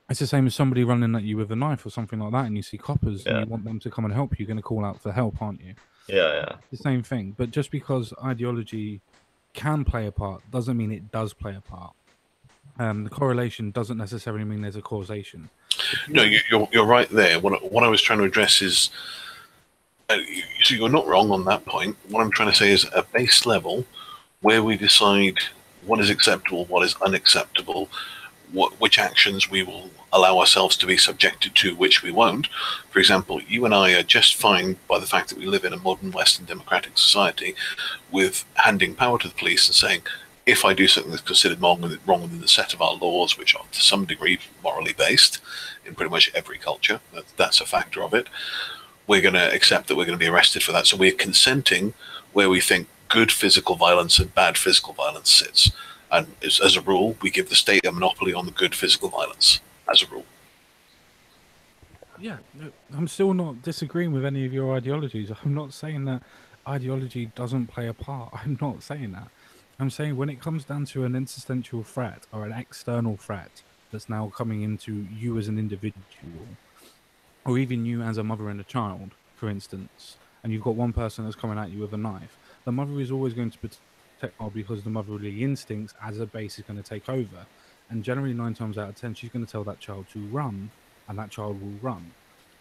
Speaker 1: It's the same as somebody running at you with a knife or something like that, and you see coppers and you want them to come and help you. You're going to call out for help, aren't you?
Speaker 3: Yeah.
Speaker 1: The same thing. But just because ideology can play a part doesn't mean it does play a part. The correlation doesn't necessarily mean there's a causation.
Speaker 4: No, you're right there. What I was trying to address is, so you're not wrong on that point. What I'm trying to say is a base level where we decide what is acceptable, what is unacceptable, which actions we will allow ourselves to be subjected to, which we won't. For example, you and I are just fine by the fact that we live in a modern Western democratic society with handing power to the police and saying, if I do something that's considered wrong within the set of our laws, which are to some degree morally based in pretty much every culture, that's a factor of it, we're going to accept that we're going to be arrested for that. So we're consenting where we think good physical violence and bad physical violence sits. And as a rule, we give the state a monopoly on the good physical violence, as a rule.
Speaker 1: Yeah, I'm still not disagreeing with any of your ideologies. I'm not saying that ideology doesn't play a part. I'm not saying that. I'm saying when it comes down to an existential threat or an external threat that's now coming into you as an individual, or even you as a mother and a child, for instance, and you've got one person that's coming at you with a knife, the mother is always going to protect because the motherly instincts as a base is going to take over. And generally 9 times out of 10, she's going to tell that child to run, and that child will run.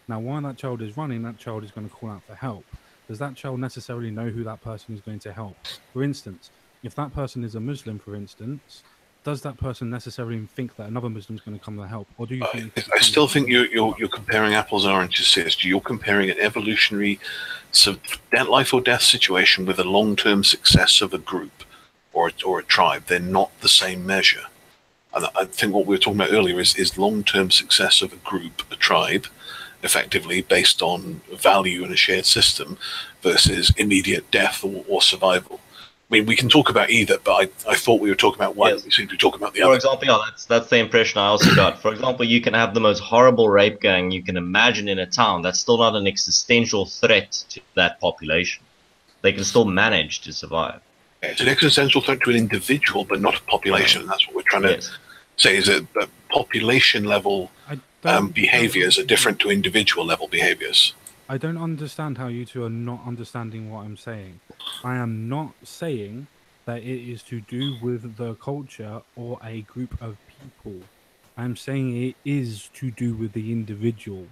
Speaker 1: Now, while that child is running, that child is going to call out for help. Does that child necessarily know who that person is going to help? For instance, if that person is a Muslim, for instance, does that person necessarily think that another Muslim is going to come to help, or do you think?
Speaker 4: I still think you're comparing apples and oranges here. You're comparing an evolutionary, life or death situation with a long-term success of a group or a tribe. They're not the same measure. And I think what we were talking about earlier is long-term success of a group, a tribe, effectively based on value in a shared system, versus immediate death or survival. I mean, we can talk about either, but I thought we were talking about one.
Speaker 3: Yes.
Speaker 4: We seem to be talking about the
Speaker 3: For
Speaker 4: other.
Speaker 3: example, yeah, that's the impression I also got. For example, you can have the most horrible rape gang you can imagine in a town. That's still not an existential threat to that population. They can still manage to survive.
Speaker 4: It's an existential threat to an individual, but not a population. That's what we're trying to say, is that population level behaviors are different to individual level behaviors.
Speaker 1: I don't understand how you two are not understanding what I'm saying. I am not saying that it is to do with the culture or a group of people. I'm saying it is to do with the individual.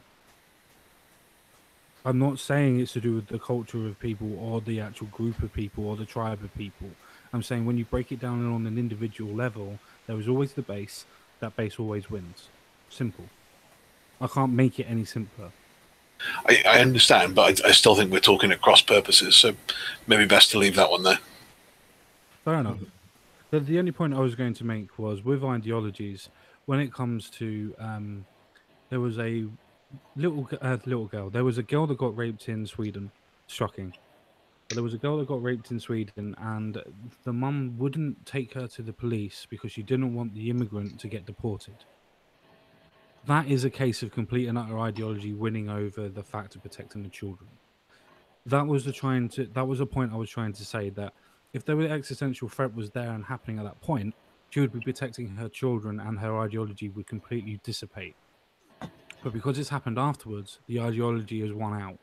Speaker 1: I'm not saying it's to do with the culture of people or the actual group of people or the tribe of people. I'm saying when you break it down on an individual level, there is always the base. That base always wins. Simple. I can't make it any simpler.
Speaker 4: I understand, but I still think we're talking at cross purposes, so maybe best to leave that one there.
Speaker 1: Fair enough. The only point I was going to make was with ideologies, when it comes to, there was a little girl. There was a girl that got raped in Sweden. Shocking. But there was a girl that got raped in Sweden, and the mum wouldn't take her to the police because she didn't want the immigrant to get deported. That is a case of complete and utter ideology winning over the fact of protecting the children. That was a point I was trying to say, that if the existential threat was there and happening at that point, she would be protecting her children and her ideology would completely dissipate. But because it's happened afterwards, the ideology has won out.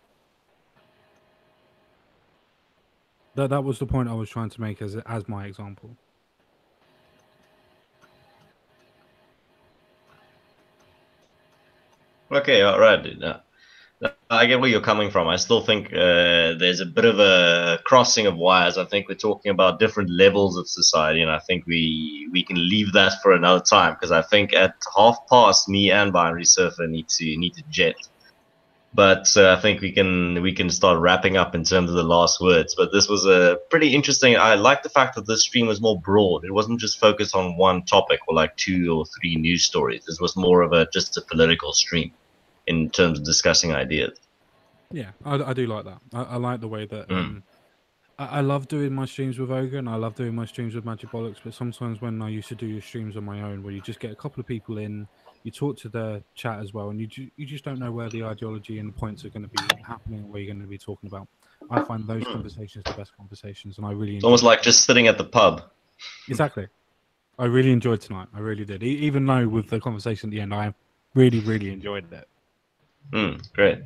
Speaker 1: That was the point I was trying to make as my example.
Speaker 3: Okay, all right. I get where you're coming from. I still think there's a bit of a crossing of wires. I think we're talking about different levels of society, and I think we can leave that for another time, because I think at past, me and Binary Surfer need to jet. But I think we can start wrapping up in terms of the last words. But this was a pretty interesting. I like the fact that this stream was more broad. It wasn't just focused on one topic or like 2 or 3 news stories. This was more of just a political stream in terms of discussing ideas.
Speaker 1: Yeah, I do like that. I like the way that I love doing my streams with Ogre, and I love doing my streams with Magic Bollocks, but sometimes when I used to do your streams on my own, where you just get a couple of people in, you talk to the chat as well, and you just don't know where the ideology and the points are going to be happening, or where you're going to be talking about. I find those conversations the best conversations, and I really enjoy
Speaker 3: almost like just sitting at the pub.
Speaker 1: Exactly. I really enjoyed tonight. I really did. Even though with the conversation at the end, I really, really enjoyed it.
Speaker 3: Great.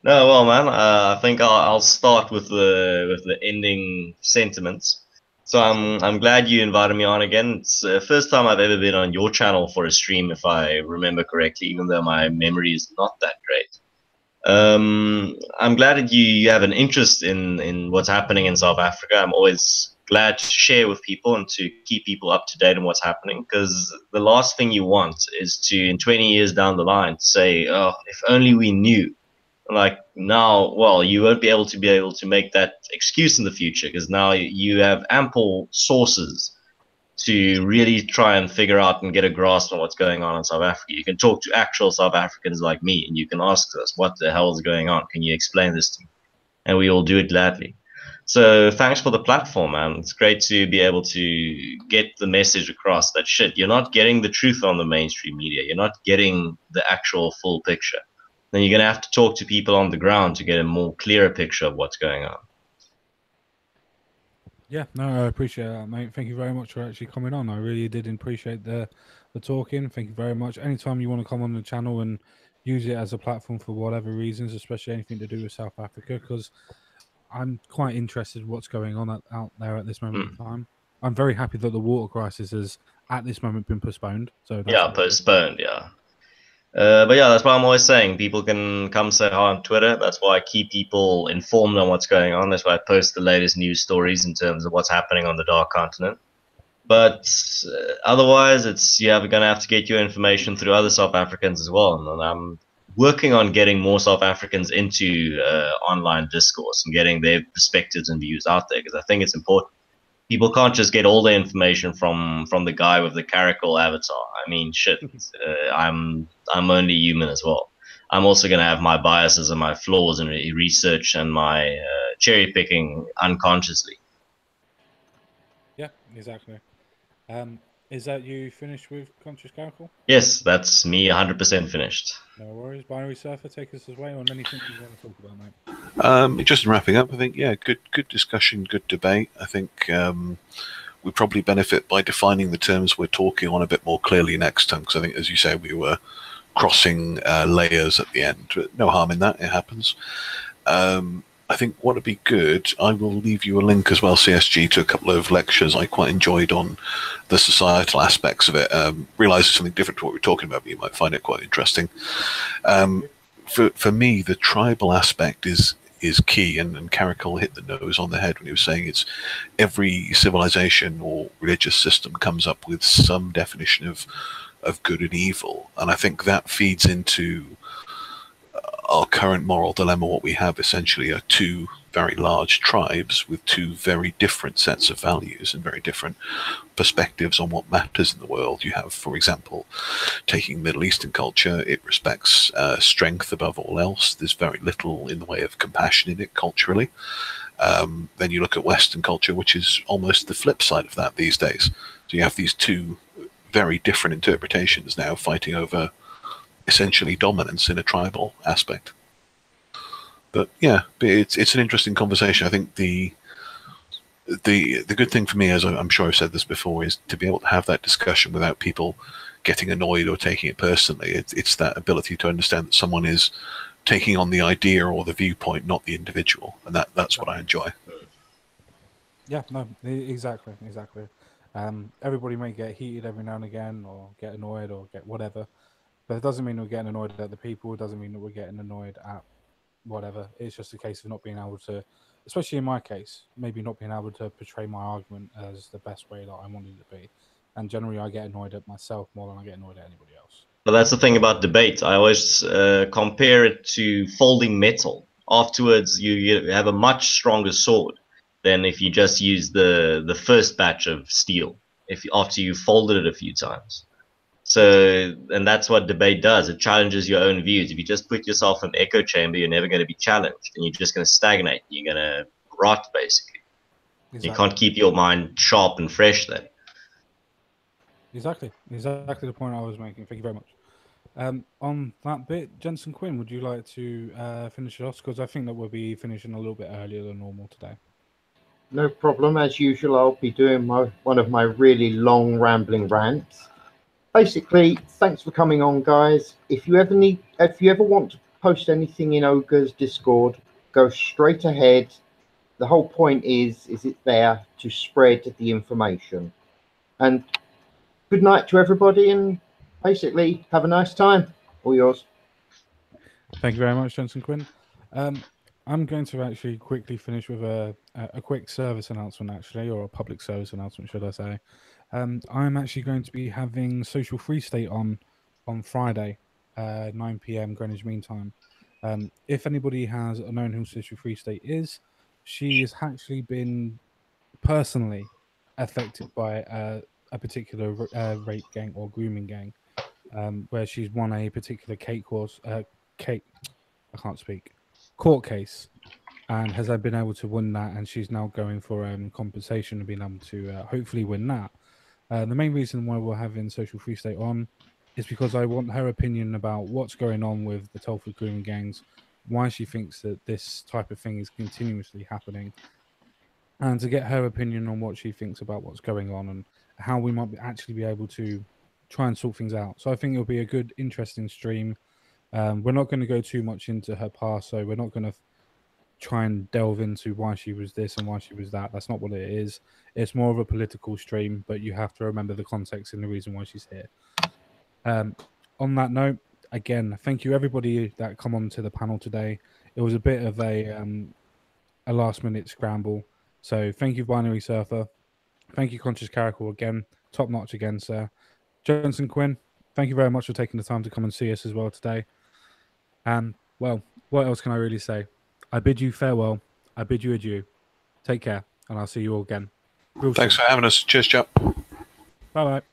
Speaker 3: No, well, man, I think I'll start with the ending sentiments. So I'm glad you invited me on again. It's the first time I've ever been on your channel for a stream, if I remember correctly, even though my memory is not that great. I'm glad that you have an interest in what's happening in South Africa. I'm always glad to share with people and to keep people up to date on what's happening, because the last thing you want is to, in 20 years down the line, say, oh, if only we knew. Like now, well, you won't be able to make that excuse in the future, because now you have ample sources to really try and figure out and get a grasp on what's going on in South Africa. You can talk to actual South Africans like me, and you can ask us, what the hell is going on? Can you explain this to me? And we will do it gladly. So thanks for the platform, man. It's great to be able to get the message across that shit, you're not getting the truth on the mainstream media. You're not getting the actual full picture. Then you're going to have to talk to people on the ground to get a more clearer picture of what's going on.
Speaker 1: Yeah, no, I appreciate that, mate. Thank you very much for actually coming on. I really did appreciate the talking. Thank you very much. Anytime you want to come on the channel and use it as a platform for whatever reasons, especially anything to do with South Africa, because I'm quite interested in what's going on out there at this moment in time. I'm very happy that the water crisis has, at this moment, been postponed. So that's
Speaker 3: postponed, yeah. But yeah, that's why I'm always saying people can come say hi on Twitter. That's why I keep people informed on what's going on. That's why I post the latest news stories in terms of what's happening on the Dark Continent. But otherwise, you're going to have to get your information through other South Africans as well. And I'm working on getting more South Africans into online discourse and getting their perspectives and views out there, because I think it's important. People can't just get all their information from the guy with the Caracal avatar. I mean, shit, I'm only human as well. I'm also going to have my biases and my flaws in research and my cherry picking unconsciously.
Speaker 1: Yeah, exactly. Is that you finished with Conscious Caracal?
Speaker 3: Yes, that's me 100% finished.
Speaker 1: No worries. Binary Surfer, take us away on anything you want to talk about, mate.
Speaker 4: Just in wrapping up, I think, yeah, good discussion, good debate. I think we probably benefit by defining the terms we're talking on a bit more clearly next time, because I think, as you say, we were crossing layers at the end. But no harm in that, it happens. I think what would be good, I will leave you a link as well, CSG, to a couple of lectures I quite enjoyed on the societal aspects of it. Realise it's something different to what we're talking about, but you might find it quite interesting. For me, the tribal aspect is key, and Caracal hit the nose on the head when he was saying it's every civilization or religious system comes up with some definition of good and evil, and I think that feeds into our current moral dilemma. What we have essentially are two very large tribes with two very different sets of values and very different perspectives on what matters in the world. You have, for example, taking Middle Eastern culture, it respects strength above all else. There's very little in the way of compassion in it culturally. Then you look at Western culture, which is almost the flip side of that these days. So you have these two very different interpretations now fighting over essentially dominance in a tribal aspect. But yeah, it's an interesting conversation. I think the good thing for me, as I'm sure I've said this before, is to be able to have that discussion without people getting annoyed or taking it personally. It's that ability to understand that someone is taking on the idea or the viewpoint, not the individual, and that's what I enjoy.
Speaker 1: Yeah, no, exactly. Everybody may get heated every now and again, or get annoyed, or get whatever, but it doesn't mean we're getting annoyed at the people. It doesn't mean that we're getting annoyed at whatever. It's just a case of not being able to, especially in my case, maybe not being able to portray my argument as the best way that I wanted it to be. And generally, I get annoyed at myself more than I get annoyed at anybody else.
Speaker 3: But that's the thing about debate. I always compare it to folding metal. Afterwards, you have a much stronger sword than if you just use the first batch of steel. After you folded it a few times. So, and that's what debate does. It challenges your own views. If you just put yourself in an echo chamber, you're never going to be challenged, and you're just going to stagnate. You're going to rot, basically. Exactly. You can't keep your mind sharp and fresh then.
Speaker 1: Exactly the point I was making. Thank you very much. On that bit, Jensen Quinn, would you like to finish it off? Because I think that we'll be finishing a little bit earlier than normal today.
Speaker 2: No problem. As usual, I'll be doing one of my really long rambling rants. Basically, thanks for coming on, guys. If you ever want to post anything in Ogre's Discord, go straight ahead. The whole point is it there to spread the information. And good night to everybody, and basically have a nice time. All yours.
Speaker 1: Thank you very much, Jensen Quinn. I'm going to actually quickly finish with a quick service announcement, actually, or a public service announcement, should I say. I'm actually going to be having Social Free State on Friday, 9 p.m. Greenwich Mean Time. If anybody has known who Social Free State is, she has actually been personally affected by a particular rape gang or grooming gang, where she's won a particular court case, and has been able to win that, and she's now going for compensation and being able to hopefully win that. The main reason why we're having Social Free State on is because I want her opinion about what's going on with the Telford grooming gangs, why she thinks that this type of thing is continuously happening, and to get her opinion on what she thinks about what's going on and how we might actually be able to try and sort things out. So I think it'll be a good, interesting stream. We're not going to go too much into her past, so we're not going to try and delve into why she was this and why she was that. That's not what it is. It's more of a political stream, but you have to remember the context and the reason why she's here. On that note, again, thank you everybody that come on to the panel today. It was a bit of a last minute scramble. So thank you, Binary Surfer. Thank you, Conscious Caracal, again. Top notch again, sir. Johnson Quinn, thank you very much for taking the time to come and see us as well today. And, well, what else can I really say? I bid you farewell. I bid you adieu. Take care, and I'll see you all again.
Speaker 4: Thanks for having us. Cheers, chap.
Speaker 1: Bye-bye.